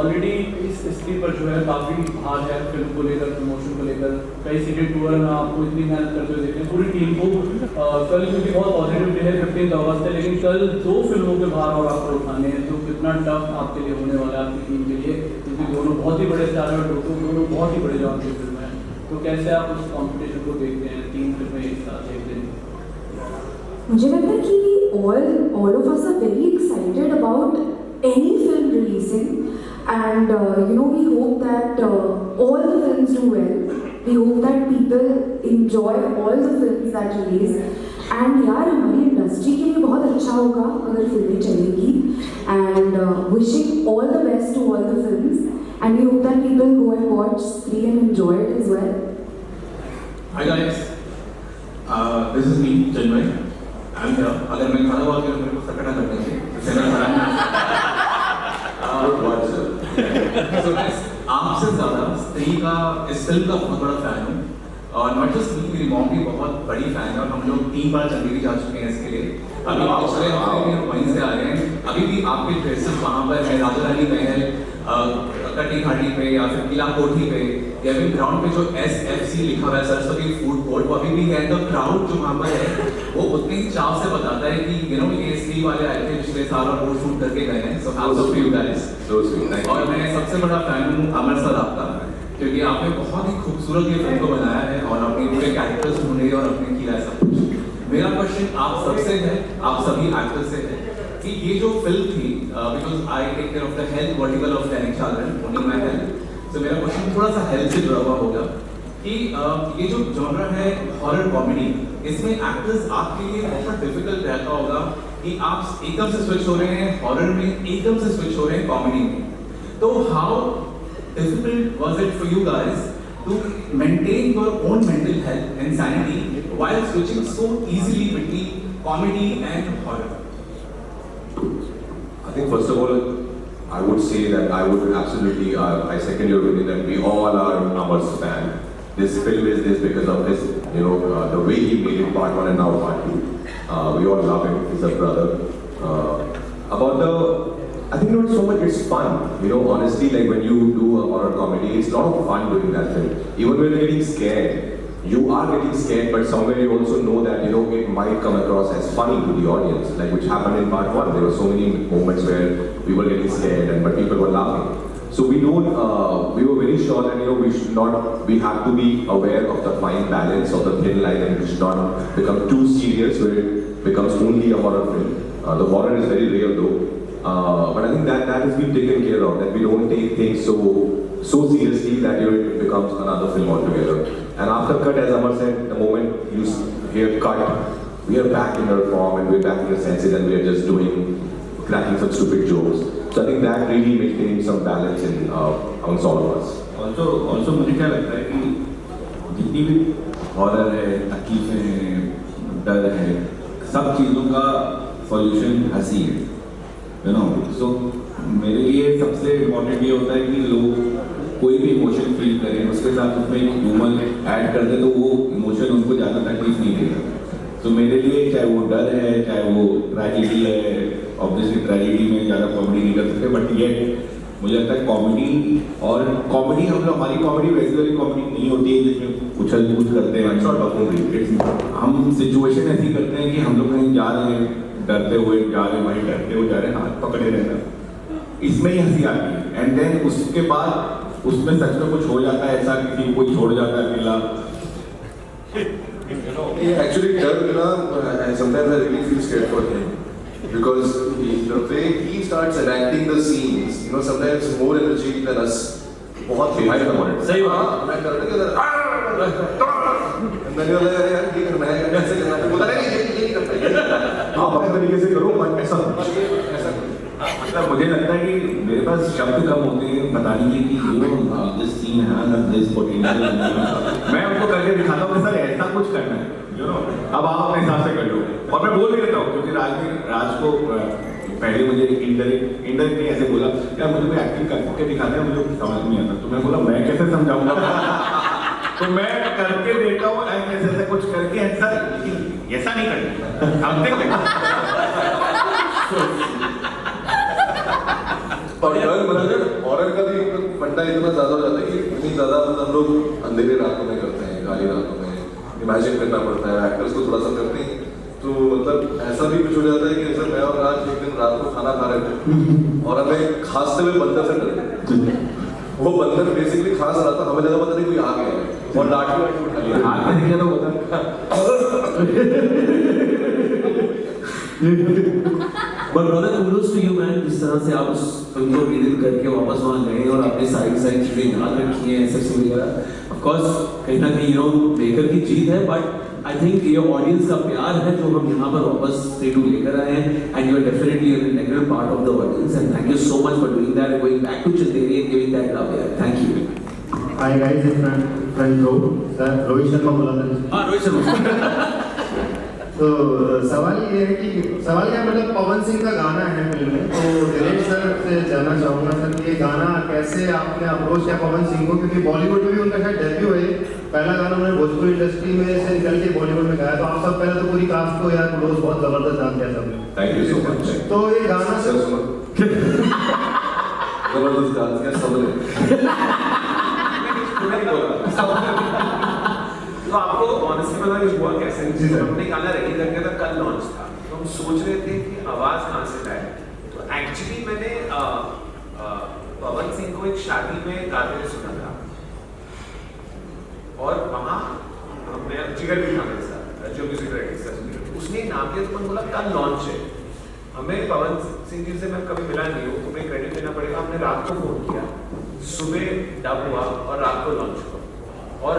already इस screen पर जो है काफ़ी भाग है film को लेकर प्रमोशन को लेकर कई सिटी टूर में आपको इतनी मेहनत करते हुए देखें पूरी टीम को कल क्योंकि बहुत पॉजिटिव डे है 15 अगस्त है लेकिन कल 2 फिल्मों के भार और आपको उठाने हैं तो कितना टफ आपके लिए होने वाला है आपकी टीम के लिए क्योंकि दोनों बहुत ही बड़े स्टार हैं और दोनों बहुत ही बड़े जॉन की फिल्म हैं तो कैसे आप उस कॉम्पिटिशन को देखते हैं 3 फिल्में एक साथ एक दिन मुझे लगता है कि all of us are very excited about any film releasing, and we hope that all the films do well. We hope that people enjoy all the films that release. And यार हमारी इंडस्ट्री के लिए बहुत अच्छा होगा अगर फिल्में चलेंगी. And wishing all the best to all the films. And we hope that people go and watch Stree and enjoy it as well. Hi guys, this is me, Chinmay. I'm here. अगर मैं खड़ा हुआ तो मेरे को सकड़ा करना चाहिए. So guys, आपसे ज़्यादा स्त्री का इस फिल्म का बहुत बड़ा फैन हूँ. और नॉट जस्ट मी, मेरी मॉम भी बहुत बड़ी फैन है और हम लोग 3 बार चंडीगढ़ जा चुके हैं इसके लिए. अभी पिछले हफ्ते भी हम वहीं से आ रहे हैं. अभी भी आपके ड्रेसेस वहाँ पर है राजा रानी महल, कटी घाटी पे या फिर किला कोठी पे या फिर ग्राउंड पे जो SFC लिखा हुआ है सरस्वती फूड कोर्ट वो अभी भी है. तो क्राउड जो वहाँ पर है वो उतने ही चाव से बताता है कि ये स्त्री वाले आए थे पिछले साल और वो शूट करके गए हैं. So hats off you guys. और मैं सबसे बड़ा फैन हूँ अमर सर आपका क्योंकि आपने बहुत ही खूबसूरत ये फिल्म को बनाया है और अपने पूरे कैरेक्टर्स ढूंढे और अपने किया है सब कुछ. मेरा क्वेश्चन आप सबसे है, आप सभी एक्टर्स से है कि ये जो फिल्म थी because I take care of the health vertical of Dainik Jagran only my health. तो मेरा क्वेश्चन थोड़ा सा हेल्थ से जुड़ा हुआ होगा कि ये जो जॉनर है हॉरर कॉमेडी इसमें एक्टर्स आपके लिए बहुत डिफिकल्ट रहता होगा कि आप एकदम से स्विच हो रहे हैं हॉरर में, एकदम से स्विच हो रहे हैं कॉमेडी में. तो how difficult was it for you guys to maintain your own mental health and sanity while switching so easily between comedy and horror? I think first of all, I would say that I would absolutely, I second your opinion that we all are Amar's fan. This film is this because of his, the way he made it part 1 and now part 2. We all love him, he's a brother. I think it's so much, it's fun. Honestly, like when you do a horror comedy, it's a lot of fun doing that film. Even when you're getting scared, you are getting scared, but somewhere you also know that, it might come across as funny to the audience, like which happened in part 1. There were so many moments where we were getting scared, but people were laughing. So we were very sure that, we have to be aware of the fine balance of the thin line and we should not become too serious where it becomes only a horror film. The horror is very real though. But I think that has been taken care of, that we don't take things so seriously that it becomes another film altogether. And after cut, as Amar said, the moment you hear cut, we are back in our form and we're back in our senses and we are just cracking some stupid jokes. So I think that really maintains some balance amongst all of us. Also मुझे क्या लगता है कि जितनी भी horror है, तकलीफें हैं, डर है, सब चीज़ों का सॉल्यूशन हंसी है. So मेरे लिए सबसे इम्पोर्टेंट ये होता है कि लोग कोई भी इमोशन फील करें उसके साथ उसमें ह्यूमर ऐड कर दे तो वो इमोशन उनको ज़्यादा तकलीफ नहीं देगा. तो मेरे लिए चाहे वो डर है, चाहे वो ट्रेजेडी है, ऑब्वियसली ट्रेजेडी में ज़्यादा कॉमेडी नहीं कर सकते, बट ये मुझे लगता है कॉमेडी हमारी कॉमेडी वैसी वाली कॉमेडी नहीं होती है जिसमें उछल कूद करते हैं. हम सिचुएशन ऐसी करते हैं कि हम लोग कहीं जा रहे हैं डरते हुए जा रहे हैं, वहीं डरते हुए जा रहे हैं, हाथ पकड़े रहना, इसमें ही हंसी आती है. एंड देन उसके बाद उसमें सच में कुछ हो जाता है ऐसा, किसी को छोड़ जाता है अकेला. Actually, sometimes I really feel scared for him because the way he starts enacting the scenes, sometimes more energy than us. बहुत behind the moment. सही बात. मैं करने के मैंने बोला यार ये करना है, ऐसे करना है, बोला नहीं ये नहीं करता. आप अपने तरीके से करो, ऐसा मतलब मुझे लगता है कि मेरे पास शब्द कम होते हैं बताने के कि दिस सीन है दिस पोटेंशियल। मैं उनको करके दिखाता हूँ कि सर ऐसा कुछ करना है, यू नो, अब आप अपने हिसाब से कर लो। और मैं बोल भी देता हूँ क्योंकि राज को पहले मुझे इनडायरेक्टली ऐसे बोला यार मुझे कोई एक्टिंग करके दिखाना है, मुझे समझ नहीं आता। तो मैं बोला मैं कैसे समझाऊंगा। तो मैं करके देता हूँ ऐसे ऐसे कुछ करके सर लेकिन ऐसा नहीं करना हम देख और हॉरर का भी फंडा इतना ज्यादा हो जाता है कि इतनी ज्यादा मतलब हम लोग अंधेरे रातों में करते हैं, काली रातों में इमेजिन करना पड़ता है, एक्टर्स को थोड़ा सा करते हैं। तो मतलब ऐसा भी कुछ हो जाता है कि जैसे मैं और राज एक दिन रात को खाना खा रहे थे और हमें खांसते हुए बंदर से डर, वो बंदर बेसिकली खांस रहा था, हमें लगा पता नहीं कोई आ गया है और लाठी उठा लिया। हाथ में दिखा तो But brother, kudos to you man, जिस तरह से आप उस फिल्म को रिलीज करके वापस वहाँ गए और आपने सारी चीजें याद रखी हैं सब वगैरह। Of course कहीं ना कहीं मेकर की जीत है, but I think ये ऑडियंस का प्यार है जो हम यहाँ पर वापस T2 लेकर आए हैं, and you are definitely an integral part of the audience, and thank you so much for doing that and going back to Chanderi and giving that love here. Thank you. Hi guys, it's friend Ro, sir, Rohit Sharma बोला था। हाँ रोहित शर्मा। तो सवाल ये है कि सवाल क्या मतलब पवन सिंह का गाना है फिल्म में, तो दिनेश सर से जानना चाहूँगा सर कि ये गाना कैसे आपने अप्रोच किया पवन सिंह को, क्योंकि बॉलीवुड में भी उनका शायद डेब्यू है, पहला गाना उन्होंने भोजपुरी इंडस्ट्री में से निकल के बॉलीवुड में गाया। तो आप सब पहले तो पूरी कास्ट को यार क्लोज बहुत जबरदस्त डांस किया सबने। Thank you so much. तो ये गाना सर जबरदस्त डांस किया सबने। तो आपको ऑनेस्टली पता है हुआ कैसे, हमने गाना रेडी कर दिया था, कल लॉन्च था, तो हम सोच रहे थे कि आवाज कहाँ से लाए। तो एक्चुअली मैंने पवन सिंह को एक शादी में गाते हुए सुना था और वहाँ हमने जिगर भी था मेरे साथ जो म्यूजिक डायरेक्टर, उसने नाम दिया तो मैंने बोला कल लॉन्च है। हमें पवन सिंह जी से मैं कभी मिला नहीं हूँ, तुम्हें क्रेडिट देना पड़ेगा। हमने रात को फोन किया, सुबह डब हुआ और रात को लॉन्च हुआ। और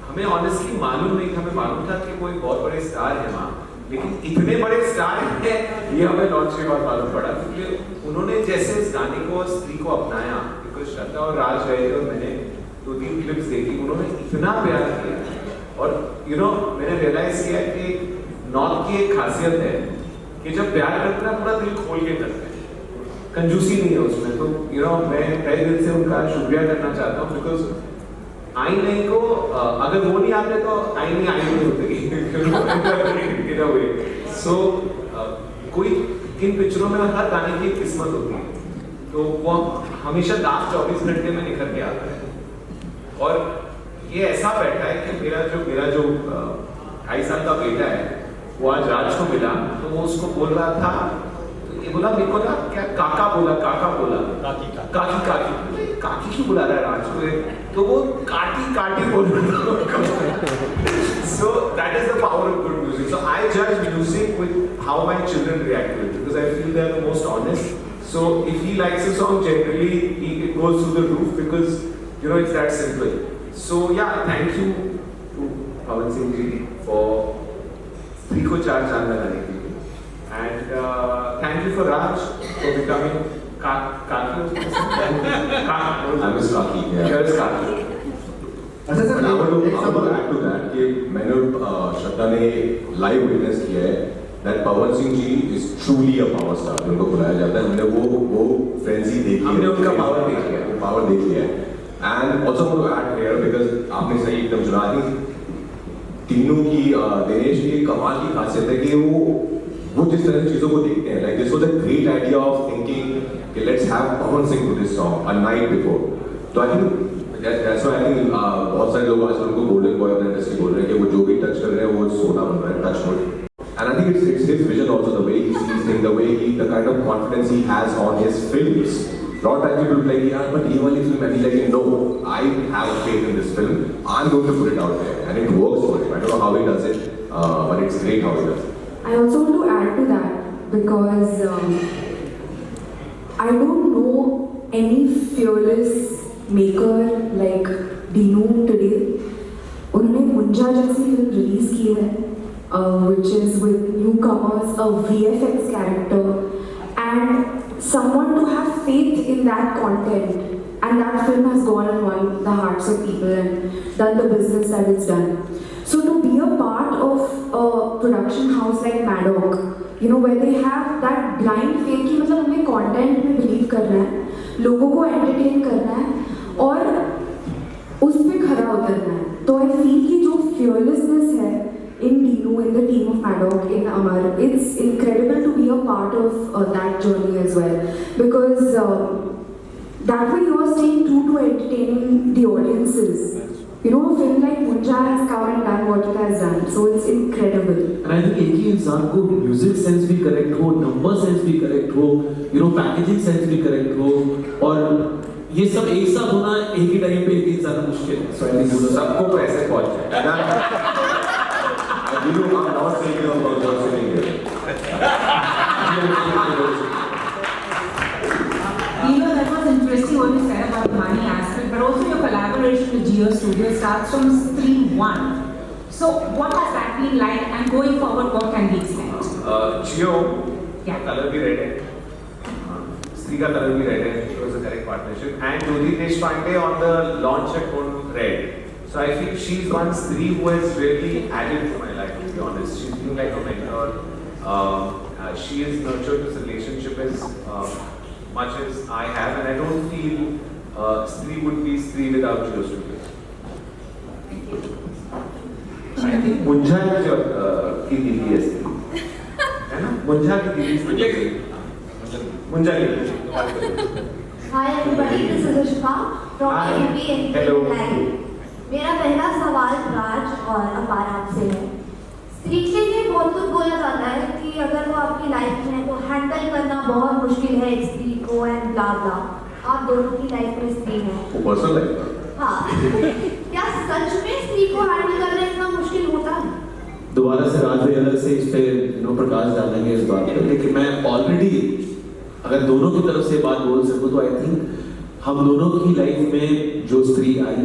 हमें ऑनेस्टली मालूम नहीं था, हमें मालूम था कि कोई बहुत बड़े स्टार है वहाँ, लेकिन इतने बड़े स्टार हैं ये हमें लॉन्च के बाद मालूम पड़ा, क्योंकि उन्होंने जैसे इस गाने को और स्त्री को अपनाया, बिकॉज श्रद्धा और राज गए और मैंने 2-3 क्लिप्स देखी, उन्होंने इतना प्यार किया। और मैंने रियलाइज किया कि नॉर्थ की एक खासियत है कि जब प्यार करते हैं पूरा दिल खोल के करते हैं, कंजूसी नहीं है उसमें। तो मैं तहे दिल से उनका शुक्रिया करना चाहता हूँ, बिकॉज आईने को अगर वो नहीं आते तो आईने होते इन अ वे। सो कोई किन पिक्चरों में हर गाने की किस्मत होती है, तो वो हमेशा लास्ट 24 घंटे में निखर के आता है। और ये ऐसा बैठा है कि मेरा जो 2.5 साल का बेटा है वो आज राज को मिला, तो वो उसको बोल रहा था, ये बोला मेरे को ना क्या काका बोला काकी क्यों बुला रहा है राज को, तो वो काटी बोल रहा था। So that is the power of good music. So I judge music with how my children react to it, because I feel they are the most honest. So if he likes a song, generally it goes through the roof, because it's that simple. So yeah, thank you to Pawan Singh ji for स्त्री को 4 चांद लगाने के लिए, and thank you for Raj for becoming Kaki. I was Kaki. Yeah. You're Kaki. अच्छा sir, I want to add to that कि मैंने श्रद्धा ने लाइव विटनेस किया है that Pawan Singh ji is truly a power star, उनको बुलाया जाता है। हमने वो फ्रेंजी देखी है, हमने उनका पावर देख लिया, पावर देख लिया है। And also want to add here because आपने सही एकदम चुना दी, तीनों की दिनेश की कमाल की खासियत है कि वो जिस तरह की चीज़ों को देखते हैं, like this was a great idea of thinking कि let's have Pawan Singh to this song a night before. तो I think that's why I think बहुत सारे लोग आजकल उनको golden boy of the industry बोल रहे हैं कि वो जो भी टच कर रहे हैं वो सोना बन रहा है, touch wood. And I think it's his vision also, the way he sees things, the kind of confidence he has on his films. Lot of times people be like, yeah, but ये वाली film, and he's like, no, I have faith in this film. I'm going to put it out there, and it works for him. I don't know how he does it, but it's great how he does it. I also want to add to that because I don't know any fearless maker like Dinu today. उन्होंने मुंजा जैसी film release की है, which is with newcomers, a VFX character, and someone to have faith in that content, and that film has gone and won the hearts of people and done the business that it's done. So to be a part of a production house like Maddock, you know, where they have that blind faith कि मतलब हमें content में believe करना है, लोगों को entertain करना है और उस पे खरा उतरना है. तो I feel कि जो fearlessness है in Dinu, in the team of Maddock, in Amar, it's incredible to be a part of that journey as well, because that way you are staying true to entertaining the audiences. You know, a film like Munja has come and done what it has done, so it's incredible. And I think एक ही इंसान को music sense भी correct हो, number sense भी correct हो, you know, packaging sense भी correct हो, और ये सब एक साथ होना एक ही टाइम पे एक ही ज्यादा मुश्किल है. So I think सबको पैसे पहुंचे. You know, I'm not saying you're not sitting here. You know, that was interesting what you said about the money aspect, but also your collaboration with Geo Studio starts from Stream 1. So what has that been like, and going forward, what can we expect? Geo, Yeah. color भी red है. Stree का color भी red है. It was a correct partnership. And Jyoti Deshpande on the launch had gone red. So I feel she's one Stree who has really added to my life, to be honest. She's been like a mentor. She has nurtured this relationship as much as I have, and I don't feel Stree would be Stree without Geo Studios. I think Munja is your की दीदी है Stree, है ना? Munja की दीदी Munja की. Hi everybody, this is Rishma from Hi. AMP Hello. Entertainment. मेरा पहला सवाल राज और अपार आपसे है. स्त्री के लिए बहुत कुछ बोला जाता है कि अगर वो आपकी लाइफ में है तो हैंडल करना बहुत मुश्किल है एक स्त्री को एंड ब्ला ब्ला. आप दोनों की लाइफ में स्त्री है. वो पर्सनल लाइफ. हाँ. क्या सच में स्त्री को हैंडल करना इतना मुश्किल होता है? दोबारा से राज भाई अलग से इस पे प्रकाश डालेंगे इस बात पे, लेकिन मैं ऑलरेडी अगर दोनों की तरफ से बात बोल सकूं तो आई थिंक हम दोनों की लाइफ में जो स्त्री आई,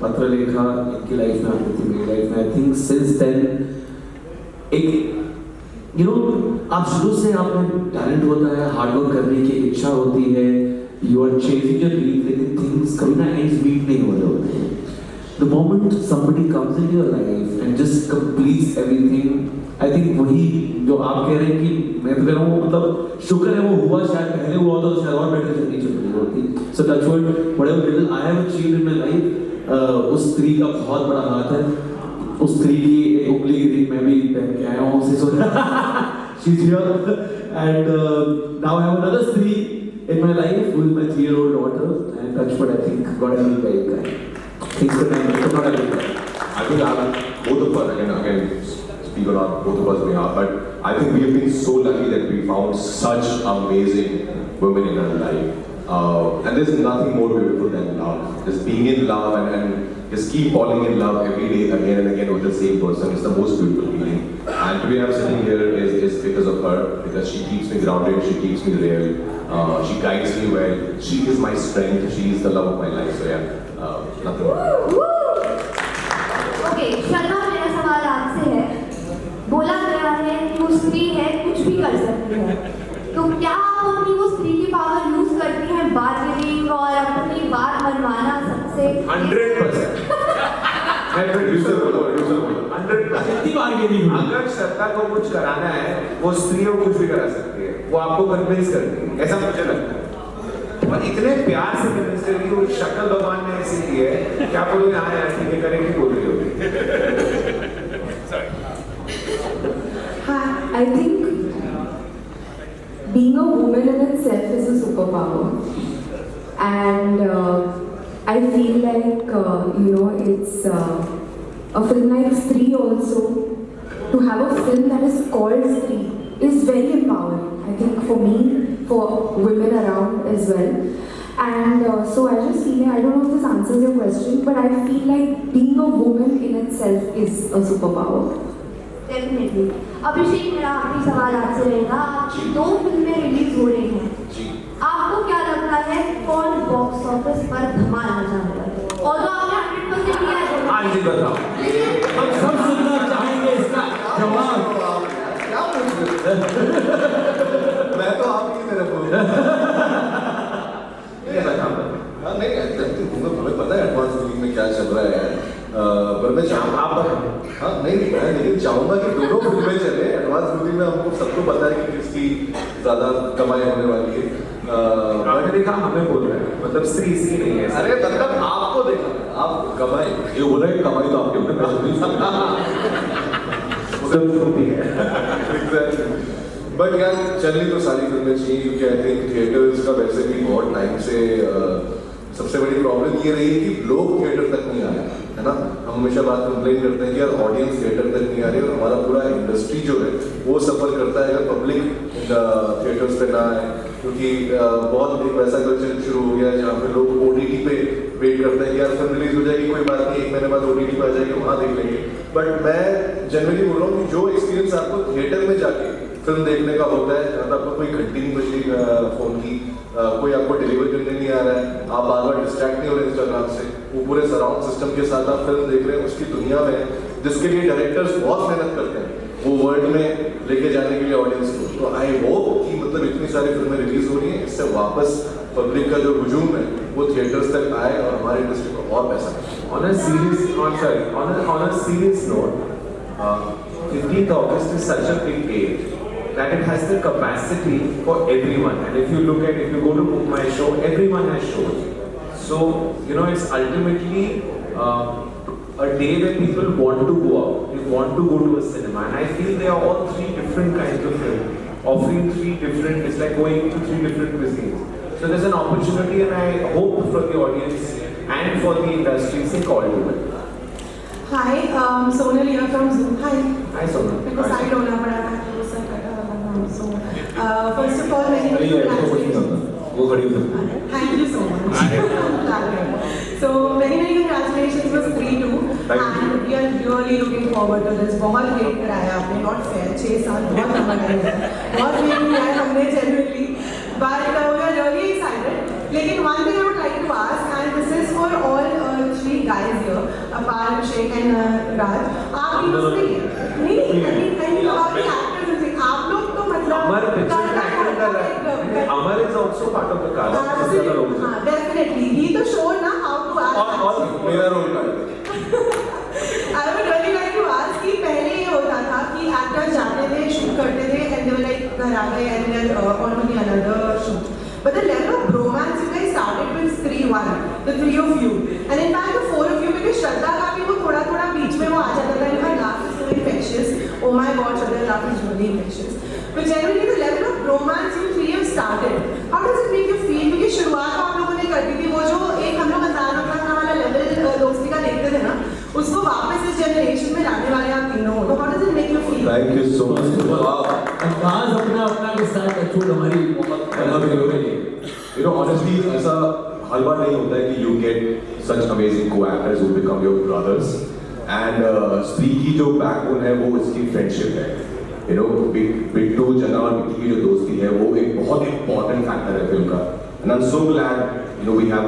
पत्रलेखा इनकी लाइफ में आती थी, मेरी लाइफ में, आई थिंक सिंस देन एक आप शुरू से आप में टैलेंट होता है, हार्डवर्क करने की इच्छा होती है, you are chasing your dream, लेकिन थिंग्स कभी ना एंड्स मीट नहीं हो रहे होते हैं. The moment somebody comes into your life and just completes everything, I think वही जो आप कह रहे हैं कि मैं तो कह रहा हूँ, मतलब शुक्र है वो हुआ, शायद पहले हुआ तो शायद और बेटर जर्नी चल रही होती. So touch wood, whatever little I have achieved in my life, उस स्त्री का बहुत बड़ा हाथ है. उस स्त्री की एक उंगली की रिंग मैं भी पहन के आया हूँ उसे. So she's here and now I have another स्त्री in my life who is my 3-year-old daughter, and touch wood, I think God has been very kind. Things could not have been better. I think both of us, again, speak on both of us behalf, but I think we have been so lucky that we found such amazing women in our life. And there's nothing more beautiful than love. Just being in love and just keep falling in love every day, again and again with the same person. It's the most beautiful feeling. And today I'm sitting here is because of her, because she keeps me grounded, she keeps me real, she guides me well. She is my strength, she is the love of my life. So yeah. Nothing more. Okay, Sharma, मेरा सवाल आपसे है. बोला गया है कि वो स्त्री है, कुछ भी कर सकती है. तो क्या आप अपनी वो स्त्री की पावर यूज करती हैं बार्गेनिंग और अपनी बात मनवाना सबसे? 100%. मैं प्रोड्यूसर बोलो, 100%. अगर श्रद्धा को कुछ कराना है, वो स्त्री को कुछ भी करा सकती है. वो आपको कन्विंस करती है, ऐसा मुझे लगता है. और इतने प्यार से कन्विंस करती है, वो शक्ल भगवान ने ऐसी दी है कि आप बोलोगे हाँ यार ठीक है करेंगे, बोल रही होगी. I think being a woman in itself is a superpower, and I feel like it's a film like Stree also, to have a film that is called Stree is very empowering. I think for me, for women around as well. And so I just feel like, I don't know if this answers your question, but I feel like being a woman in itself is a superpower. Definitely. अभिषेक, मेरा आखिरी सवाल आपसे रहेगा. आपकी 2 फिल्में release हो रही हैं. आपको क्या लगता है कौन बॉक्स ऑफिस पर धमाल मचाने वाला है? और तो आपने 100% किया है. हाँ जी बताओ. हम सब सुनना चाहेंगे इसका जवाब. मैं तो आपकी तरफ हूँ. इसकी ज़्यादा कमाई होने वाली है। आपने देखा हमें बोल रहे हैं, मतलब स्त्री इसकी नहीं है। अरे मतलब आपको देखा, आप कमाई, ये बोल रहे हैं कमाई तो आपके ऊपर बट यार चलनी तो सारी फिल्में चाहिए, क्योंकि आई थिंक थिएटर्स का वैसे भी बहुत टाइम से सबसे बड़ी प्रॉब्लम ये रही है कि लोग थिएटर तक नहीं आ रहे, है ना। हम हमेशा बात कंप्लेन करते हैं कि यार ऑडियंस थिएटर तक नहीं आ रही, और हमारा पूरा इंडस्ट्री जो है वो सफ़र करता है अगर पब्लिक थिएटर्स पे ना आए, क्योंकि बहुत एक वैसा कल्चर शुरू हो गया है जहाँ पे लोग OTT पे वेट करते हैं कि यार फिल्म रिलीज हो जाएगी, कोई बात नहीं, 1 महीने बाद OTT पे आ जाएगी, वहाँ देख लेंगे। बट मैं जनरली बोल रहा हूँ कि जो एक्सपीरियंस आपको थिएटर में जाके फिल्म देखने का होता है, जहाँ आपको कोई घंटी नहीं बजी फोन की, कोई आपको डिलीवर करने नहीं आ रहा है, आप बार बार डिस्ट्रैक्ट नहीं हो रहे इंस्टाग्राम से, वो पूरे सराउंड सिस्टम के साथ आप फिल्म देख रहे हैं उसकी दुनिया में, जिसके लिए डायरेक्टर्स बहुत मेहनत करते हैं वो वर्ल्ड में लेके जाने के लिए ऑडियंस को। तो आई होप कि मतलब इतनी सारी फिल्में रिलीज हो रही हैं, इससे वापस पब्लिक का जो हुजूम है वो थिएटर्स तक आए और हमारे इंडस्ट्री को और पैसा मिले। On a serious note, 15th August is such a big date that it has the capacity for everyone. And if you go to book my show, everyone has shows. So, it's ultimately a day where people want to go out, they want to go to a cinema. And I feel they are all 3 different kinds of films, offering 3 different, it's like going to 3 different cuisines. So there's an opportunity, and I hope for the audience and for the industry, think all do it. Hi, Sonal here from Zoom. Hi. Hi Sonal. Because I don't know, but I have to say so. First of all, many congratulations. Thank you so much. So many congratulations for Stree 2, and we are really looking forward to this. बहुत wait कराया आपने, not fair, 6 साल बहुत लंबा time है, बहुत wait किया है हमने genuinely, but we are really excited. लेकिन one thing I would like to ask, and this is for all 3 guys here, Apar, Abhishek and Raj, आप तीनों से नहीं about the actors and things, आप लोग तो मतलब Amar is also part of the cast. हाँ, definitely. He तो showed ना how to act. और मेरा रोल का I would really like to ask कि पहले ये होता था कि actors जाते थे, shoot करते थे, and they were like घर आ गए and then on to the another shoot. But the level of bromance you guys started with Stree 1, the 3 of you, and in fact the 4 of you, because Shraddha का भी वो थोड़ा बीच में वो आ जाता था, and her laugh is so infectious. Oh my God, Shraddha's laugh is really infectious. But generally the level of bromance you 3 have started, how does it make you feel? क्योंकि शुरुआत आप लोगों ने कर दी थी, वो जो एक हम लोग अंदाज वाला लेवल दोस्ती का देखते थे ना, उसको वापस इस जनरेशन में लाने वाले आप तीनों हो, तो how does it make you feel? Thank you so much. अंदाज अपना के साथ अछूट हमारी बहुत honestly ऐसा हर बार नहीं होता है कि you get such amazing co-actors who become your brothers, and Stree की जो backbone है वो इसकी friendship है. बिट्टू, जना और मिक्की की जो दोस्ती है वो एक बहुत important factor है फिल्म का, and I'm so glad we have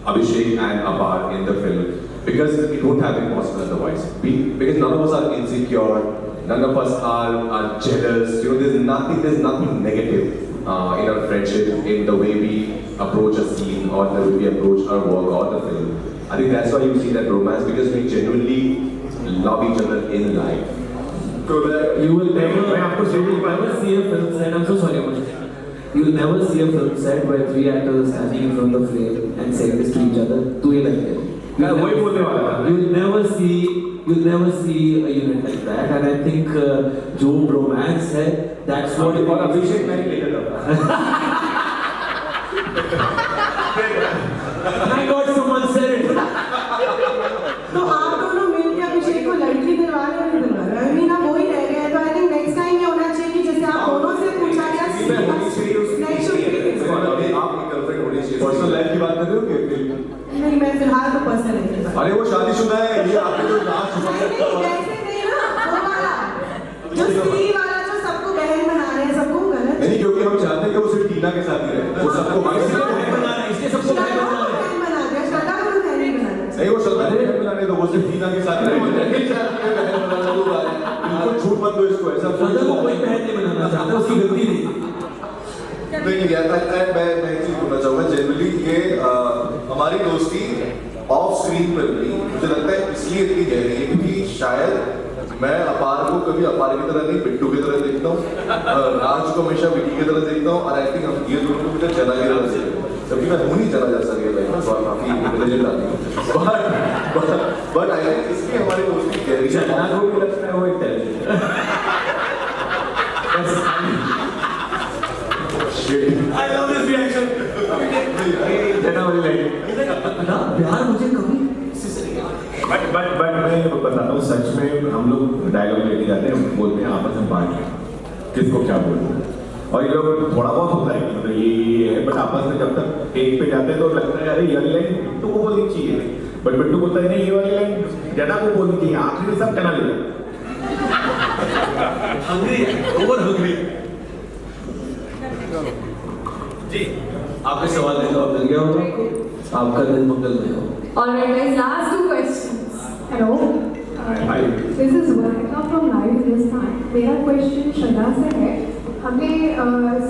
Abhishek and Apar in the film, because it won't have been possible otherwise. Because none of us are insecure, none of us are jealous. There's nothing negative in our friendship, in the way we approach a scene or the way we approach our work or the film. I think that's why you see that romance, because we genuinely love each other in life. You will never see a film set. I'm so sorry, Aman. You will never see a film set where 3 actors standing in front of the frame and saying this to each other. You will never see a unit like that, and I think जो romance है, that's what it is. Abhishek नहीं लेकर My God, someone said it. तो आप दोनों मिलकर अभिषेक को लड़की दिलवा रहे हैं, दिलवा रहे हैं, I mean आप वही रह गए, तो I think next time ये होना चाहिए कि जैसे आप दोनों से पूछा गया next should be आपकी गर्लफ्रेंड होनी चाहिए। पर्सनल लाइफ की बात कर रहे हो कि नहीं, मैं फिलहाल तो पर्सनल नहीं कर अरे वो शादीशुदा है, ये आपके जो लास्ट वैसे नहीं ना, वो वाला जो स्त्री वाला जो सबको बहन बना रहे हैं, सबको गलत नहीं, क्योंकि हम चाहते हैं कि वो सिर्फ टीना के साथ ही रहे, वो सबको इसलिए सबको बहन बना दिया, श्रद्धा को बहन नहीं बनाना। नहीं, वो श्रद्धा को बहन बनाने दो, वो सिर्फ टीना के साथ रहे, बिल्कुल छूट मत दो इसको, ऐसा श्रद्धा को कोई बहन नहीं बनाना चाहता, उसकी गलती नहीं। नहीं यार, मैं एक चीज बोलना चाहूँगा, जनरली ये हमारी दोस्ती ऑफ स्क्रीन पर भी मुझे लगता है इसलिए इतनी गहरी है क्योंकि शायद मैं अपार को कभी अपार की तरह नहीं, बिट्टू की तरह देखता हूँ, राज को हमेशा विकी की तरह देखता हूँ, और आई थिंक हम ये दोनों को मुझे जना की तरह देखते हैं। कभी मैं हूँ नहीं जना जैसा रियल लाइफ में, तो काफी इंटेलिजेंट आदमी हूँ, बट आई थिंक इसलिए हमारी दोस्ती गहरी है। जना को भी लगता है वो intelligent. I love this reaction. जना वाली लाइन। ना प्यार मुझे कभी बट मैं बताता हूँ, सच में हम लोग डायलॉग लेके जाते हैं, बोलते हैं आपस में बांट किसको क्या बोलना है, और ये लोग थोड़ा बहुत होता है मतलब ये है, बट आपस में जब तक टेक पे जाते हैं तो लगता है अरे ये वाली लाइन बिट्टू को बोलनी चाहिए, बट बिट्टू बोलता है नहीं ये वाली लाइन जना को बोलनी चाहिए, आखिरी में सब जना ले हंग्री है, ओवर हंग्री। जी आपके सवाल देगा और मिल गया होगा आपको, आपका दिन मंगलमय हो। Alright guys, last 2 questions. Hello. This is Varika from Live Hindustan. मेरा क्वेश्चन श्रद्धा से है। हमने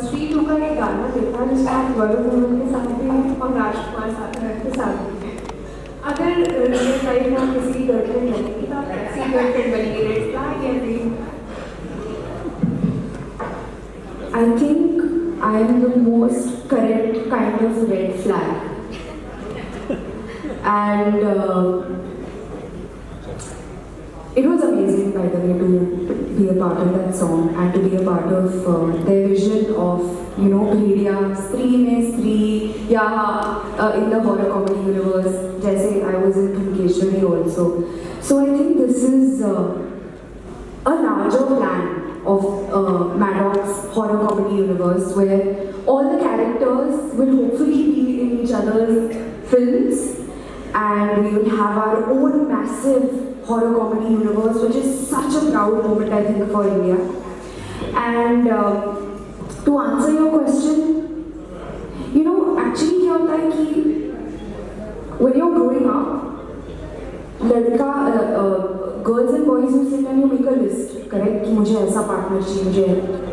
स्त्री 2 का एक गाना देखा जिसमें आप वरुण धवन के साथ भी हैं और राजकुमार के साथ भी हैं। अगर रियल लाइफ में आप किसी की गर्लफ्रेंड बनेगी तो आप कैसी गर्लफ्रेंड बनेगी, रेड फ्लैग या green? I think I am the most correct kind of red flag. And it was amazing, by the way, to be a part of that song and to be a part of their vision of, you know, Bhediya, Stree mein Stree, या in the horror comedy universe, जैसे I was in Bhunkeshwari also. So I think this is a larger plan of Maddox's horror comedy universe, where all the characters will hopefully be in each other's films, and we will have our own massive horror comedy universe, which is such a proud moment, I think, for India. And to answer your question, you know, actually क्या होता है कि when you're growing up, लड़का girls and boys you sit and you make a list, correct? कि मुझे ऐसा partner चाहिए, मुझे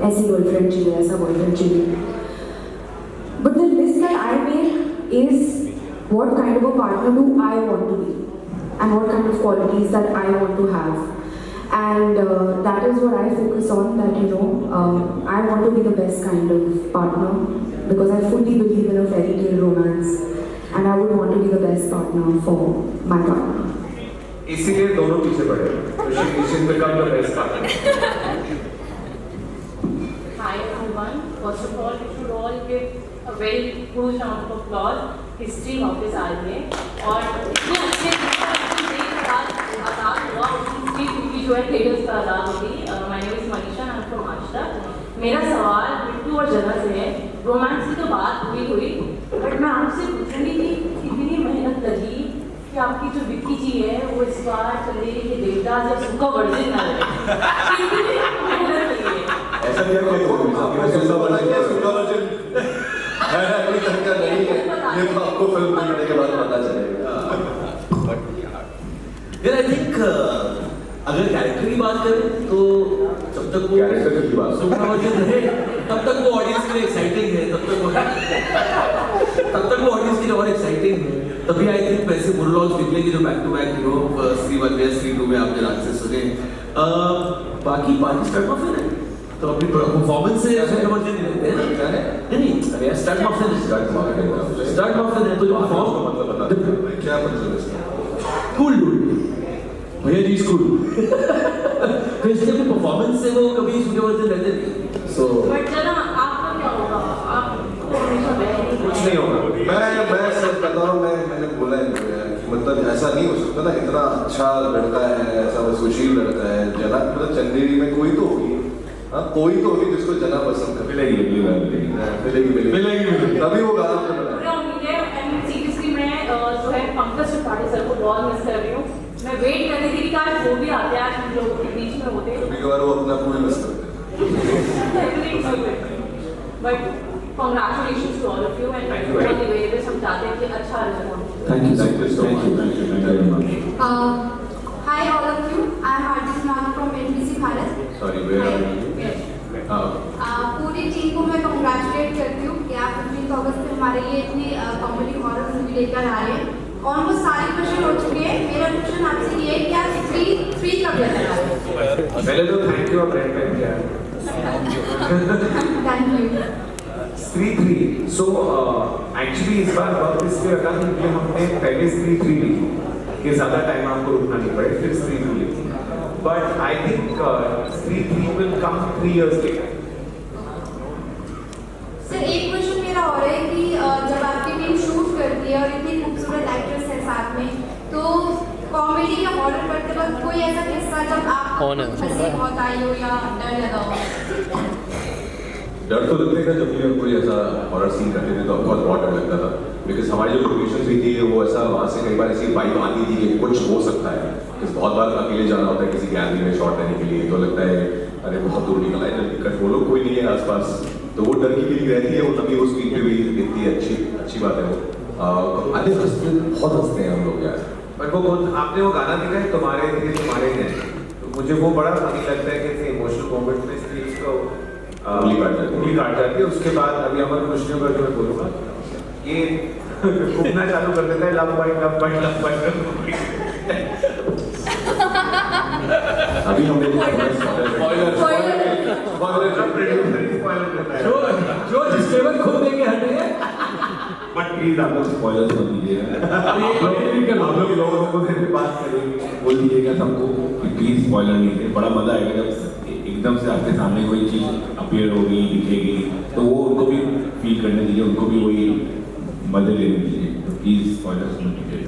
ऐसी girlfriend चाहिए, ऐसा boyfriend चाहिए. But the list that I make is what kind of a partner do I want to be, and what kind of qualities that I want to have, and that is what I focus on. That, you know, I want to be the best kind of partner because I fully believe in a fairy tale romance, and I would want to be the best partner for my partner. इसीलिए दोनों पीछे पड़े, तो she should become the best partner. Hi everyone. First of all, you should all give a very huge round of applause. History वापस आ रही है और इतने अच्छे आज़ाद हुआ, उसकी क्योंकि जो है थिएटर्स पर आज़ाद होगी। My name is Manisha, I am from Ashta. मेरा सवाल बिट्टू और जना से है। रोमांस की तो बात हुई, बट मैं आपसे पूछूंगी कि कितनी मेहनत लगी कि आपकी जो विक्की जी है वो इस बार चले कि देवदास या सूखा वर्जिन ना लगे, कितनी मेहनत लगी है? ऐसा क्या कोई तरीका नहीं है, ये तो आपको फिल्म देखने के बाद पता चलेगा। यार आई थिंक अगर कैरेक्टर की बात करें तो जब तक वो कैरेक्टर की बात रहे तब तक वो ऑडियंस के लिए एक्साइटिंग है, तब तक वो ऑडियंस के लिए और एक्साइटिंग है। तभी आई थिंक वैसे मोनोलॉग्स निकलेंगे जो back to back, you know, Stree 1 में स्त्री 2 में आपने रात से सुने। बाकी स्टार्ट ऑफ है तो अपनी परफॉर्मेंस से समझ नहीं लेते हैं नहीं अरे स्टार्ट ऑफ है तो जो परफॉर्म क्या मतलब इसका? कूल डूड भैया जी स्कूल तो इसलिए अपनी परफॉर्मेंस से वो कभी सूखे वर्जन रहते नहीं। सो बट जना आपका क्या होगा? आप कुछ नहीं होगा। मैं सच बताऊं, मैंने बोला है कि मतलब ऐसा नहीं हो सकता ना, इतना अच्छा लड़का है, ऐसा सुशील लड़का है, जना मतलब चंदेरी में कोई तो होगी, हाँ कोई तो होगी जिसको जना पसंद कर मिलेगी तभी वो गाना सीरियसली मैं जो है पंकज त्रिपाठी सर को बहुत मिस कर रही हूँ। मैं वेट कर रही थी कि आज वो भी आते हैं, आज हम लोगों के बीच में होते हैं, कभी-कभार वो अपना पूरी मिस करते हैं। But congratulations to all of you and thank you for the way this हम चाहते हैं कि अच्छा result. Thank you so much. Hi all of you, I am Arjun Nag from NBC Bharat. Sorry, where are you? पूरी team को मैं congratulate करती हूँ कि आप 15 अगस्त में हमारे लिए इतनी कॉमेडी हॉरर मूवी लेकर आ रहे हैं। ऑलमोस्ट सारे क्वेश्चन हो चुके हैं। मेरा क्वेश्चन आपसे ये है कि आप 3 कब लेकर आओगे? पहले तो थैंक यू ब्रांड पेन किया थैंक यू। स्त्री 3 सो एक्चुअली इस बार वक्त इसलिए रखा क्योंकि हमने पहले स्त्री 3 लिखी कि ज़्यादा टाइम आपको रुकना नहीं पड़े, फिर स्त्री 2 लिखी, बट आई थिंक स्त्री 3 will come 3 years later. Sir एक क्वेश्चन मेरा और है कि जब आपकी टीम शूट करती है और इतनी खूबसूरत एक्ट्रेस है साथ में, तो कॉमेडी या हॉरर करते वक्त कोई ऐसा किस्सा जब आप हंसी बहुत आई हो या डर लगा हो? डर तो लगता था जब भी हम कोई ऐसा हॉरर सीन करते थे तो ऑफकोर्स बहुत डर लगता था, बिकॉज हमारी जो लोकेशन भी थी वो ऐसा वहाँ से कई बार ऐसी वाइब आती थी कि कुछ हो सकता है, because बहुत बार अकेले जाना होता है किसी गैलरी में शॉट लेने के लिए, तो लगता है अरे बहुत दूर निकला है, जल्दी कट बोलो कोई नहीं है आसपास, तो वो डर की फीलिंग रहती है, वो तभी वो स्क्रीन पे भी इतनी अच्छी बात है वो। अरे हंसते बहुत हंसते हैं हम लोग यार। बट वो आपने वो गाना देखा है तुम्हारे थे तुम्हारे हैं, तो मुझे वो बड़ा फनी लगता है कि इमोशनल मोमेंट में स्त्री को उंगली काट जाती है, उसके बाद अभी अमर खुशियों का जो मैं बोलूँगा ये घूमना चालू कर देता है, लव बाइट अभी हम लोग जो डिस्क्लेमर खुद देंगे हटेंगे, बट प्लीज आप लोग स्पॉयलर्स मत दीजिएगा, आप लोग लोगों को फिर बात करेंगे, बोल दीजिएगा सबको कि प्लीज स्पॉइलर नहीं दे, बड़ा मजा आएगा जब एकदम से आपके सामने कोई चीज अपीयर होगी दिखेगी, तो वो उनको भी फील करने दीजिए, उनको भी वही मजे लेने दीजिए, तो प्लीज स्पॉयलर्स मत दीजिए।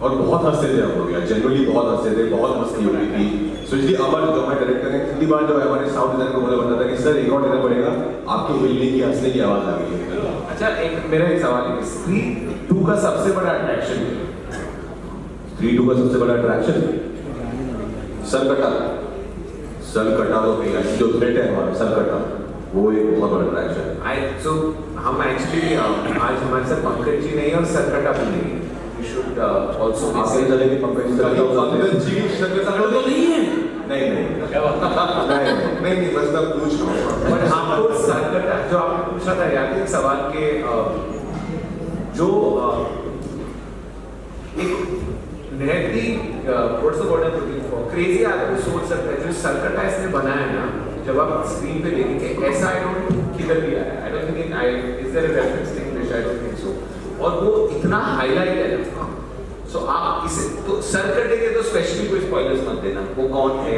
और बहुत हंसते थे हम लोग यार, जनरली बहुत हंसते थे, बहुत मस्ती होती थी। सो इसलिए अमर जो हमारे डायरेक्टर है, कितनी बार जो हमारे साउंड डिजाइनर को बोला बनता था कि सर एक और देना पड़ेगा, आपके हिलने की हंसने की आवाज आ गई है। अच्छा एक मेरा एक सवाल है, स्त्री 2 का सबसे बड़ा अट्रैक्शन है? स्त्री 2 का सबसे बड़ा अट्रैक्शन सर कटा तो भैया जो थ्रेट है हमारा सर कटा, वो एक बहुत बड़ा अट्रैक्शन है। सो हम एक्चुअली आज हमारे साथ पंकज जी नहीं और सरकटा भी नहीं है, वी शुड आल्सो आपसे चलेंगे पंकज जी की शक्ल तो नहीं है, नहीं बस मैं पूछ रहा हूँ। बट आपको सरकटा जो आपने पूछा था याद है एक सवाल के जो एक नहती what's the word I am looking for, crazy आदमी सोच सकता है जो सरकटा इसने बनाया ना, जब आप स्क्रीन पे देखेंगे ऐसा आई डोंट किधर भी आया, I don't think is there a reference in English, I don't think so, और वो इतना हाईलाइट है ना, सो आप इसे तो सरकटे के तो स्पेशली कोई स्पॉयलर्स मत देना, वो कौन है,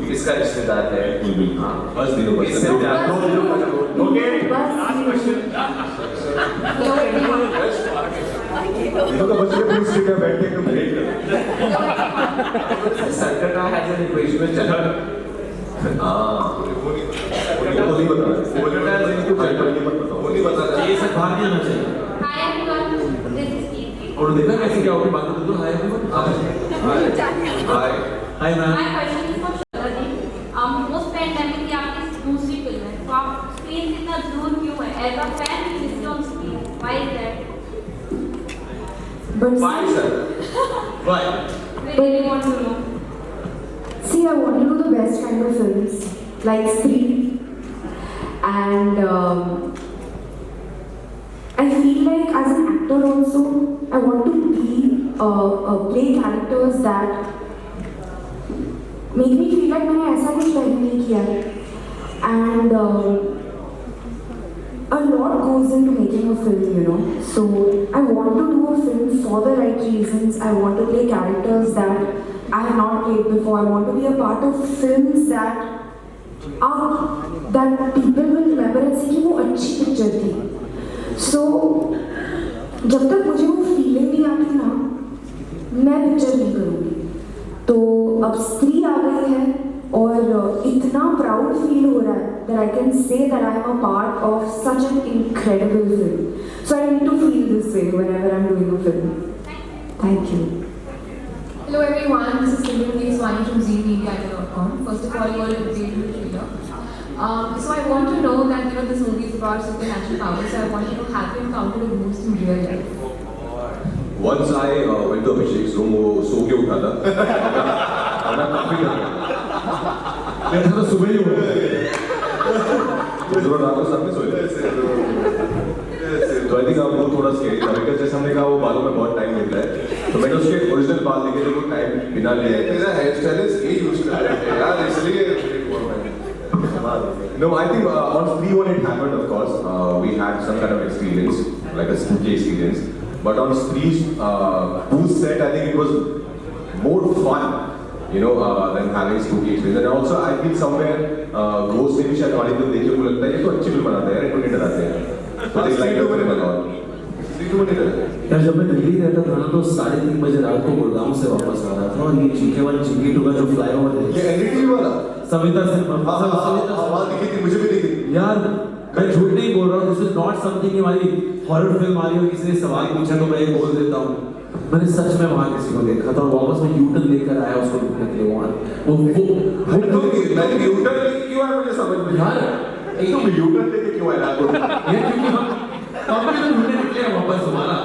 किसका रिश्तेदार है, हां बस दिनों बस इससे ओके लास्ट क्वेश्चन, दिनों का बच्चे प्लीज ठीक है बैठ के एकदम वेट कर। सरकटा हैज एन इक्वेशन चल वो नहीं बता रहा, वो नहीं बता रहा, ये सब बाहर नहीं आना चाहिए। Hi everyone, this is Keerti. और देखा कैसे क्या होगी बात करते तो hi everyone, hi hi ma'am. My question is for Shraddha ji. Post pandemic की आपकी दूसरी फिल्म है, तो आप स्क्रीन से इतना दूर क्यों है? As a fan, you miss on screen. Why is that? But Why, sir? Why? We really want to know. see, I want to do the best kind of films, like Stree, and I feel like as an actor also, I want to play characters that make me feel like मैंने ऐसा कुछ पहले नहीं किया है, and a lot goes into making a film, you know. So I want to do a film for the right reasons. I want to play characters that I have not played before. I want to be a part of films that people will remember and say कि वो अच्छी picture थी. So जब तक मुझे वो feeling नहीं आती ना, मैं पिक्चर नहीं करूँगी. तो अब स्त्री आ गई है और इतना प्राउड फील हो रहा है that I can say that I am a part of such an incredible film. So I need to feel this way whenever I'm doing a film. Thank you. Hello everyone, this is Kimberly Swani from ZeeMedia.com. First of all, you all have seen the trailer. So I want to know that this movie is about supernatural powers. So I want you to have you encountered a ghost in real life. Once I went to Abhishek's room, वो सो के उठा था, और मैं काफी डर गया। मैं तो सुबह ही हुआ। जरूर रात को साथ में सोए थे। तो आई थिंक वो थोड़ा स्केरी था, बिकॉज़ जैसे हमने कहा वो बालों में बहुत टाइम लेता है। तो मैंने उसके ओरिजिनल बाल देखे थे वो टाइम बिना लिए तेरा हेयर स्टाइलिस्ट ये यूज कर रहे थे यार, इसलिए No, I think on Spree when it happened, of course, we had some kind of experience, like a spooky experience. But on Spree's booth set, I think it was more fun, you know, than having spooky experience. And also, I feel somewhere Ghost ने भी शायद वाली film देखी, उनको लगता है ये तो अच्छी फिल्म बनाते हैं यार, इनको नहीं डराते हैं. तो they like it a lot. यार जब मैं दिल्ली रहता था ना तो 3:30 बजे रात को गुड़गांव से वापस आ रहा था और ये चीके टू का जो फ्लाईओवर है ये एनडीटीवी वाला सविता से आवाज दिखी थी, मुझे भी दिखी थी यार मैं झूठ नहीं बोल रहा हूँ. दिस इज नॉट समथिंग कि हमारी हॉरर फिल्म आ रही हो किसी ने सवाल पूछा तो मैं ये बोल देता हूँ. मैंने सच में वहाँ किसी को देखा था और वापस मैं यूटर्न लेकर आया उसको ढूंढने के लिए वहाँ मैंने यूटर्न लेके क्यों आया मुझे समझ में यार एकदम यूटर्न लेके क्यों आया ये क्योंकि हम भी तो ढूंढने निकले हैं वापस तुम्हारा.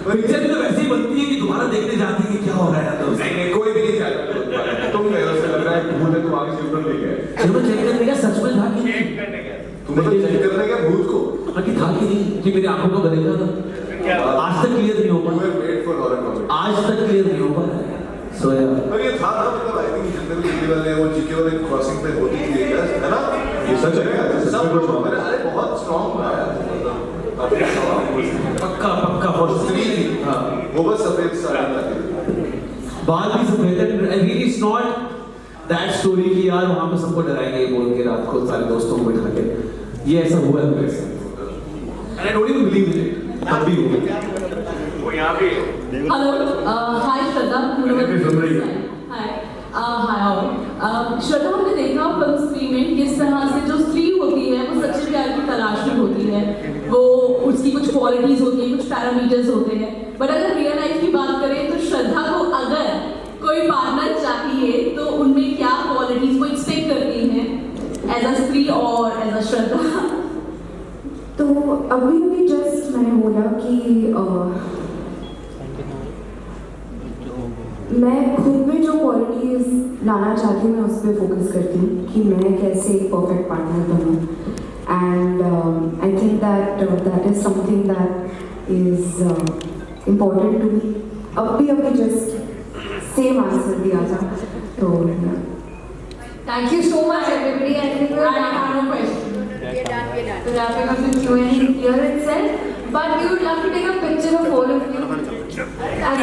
पिक्चर तो वैसे ही बनती है कि तुम्हारा देखने जाते हैं कि क्या हो रहा है. तो नहीं कोई भी नहीं चाहता तुम मेरे से लग रहा है भूत है, तुम आगे से यूटर्न लेके आए. जब मैं चेक करने गया सच में था कि तुम मतलब चेक करने गया भूत को कि था कि नहीं कि मेरी आंखों को बनेगा था. आज तक क्लियर नहीं हो पाया. वेट फॉर हॉरर कॉमेडी आज तक क्लियर नहीं हो पाया. सो यार पर ये था ना, मतलब आई थिंक जितने भी जीके वाले वो जीके वाले क्रॉसिंग पे होती थी है ना, ये सच है. सब कुछ अरे बहुत स्ट्रांग था यार, पक्का पक्का और स्त्री हाँ वो बस सफेद साड़ी में बाल भी सफेद है. Really it's not that story कि यार वहां पे सबको डराएंगे बोल के रात को सारे दोस्तों को बैठा के. ये ऐसा हुआ है मेरे साथ and I don't even believe it. तब भी हो गया वो यहाँ पे हेलो हाय श्रद्धा हाय श्रद्धा हमने देखा फिल्म स्त्री में किस तरह से जो स्त्री होती है वो सच्चे प्यार की तलाश में होती है. वो उसकी कुछ क्वालिटीज होती हैं, कुछ पैरामीटर्स होते हैं. बट अगर रियल लाइफ की बात करें तो श्रद्धा को अगर कोई पार्टनर चाहिए तो उनमें क्या क्वालिटीज वो एक्सपेक्ट करती हैं एज अ स्त्री और एज अ श्रद्धा. तो अभी जस्ट मैंने बोला कि मैं खुद में जो क्वालिटीज लाना चाहती हूँ मैं उस पर फोकस करती हूँ कि मैं कैसे एक परफेक्ट पार्टनर बनूँ. And I think that is something that is important to me. अभी जस्ट सेम आंसर दिया था. तो Thank you so much, everybody. I think we're done. I have a question. So wrapping up the Q&A here itself. But we would love to take a picture of all of you. As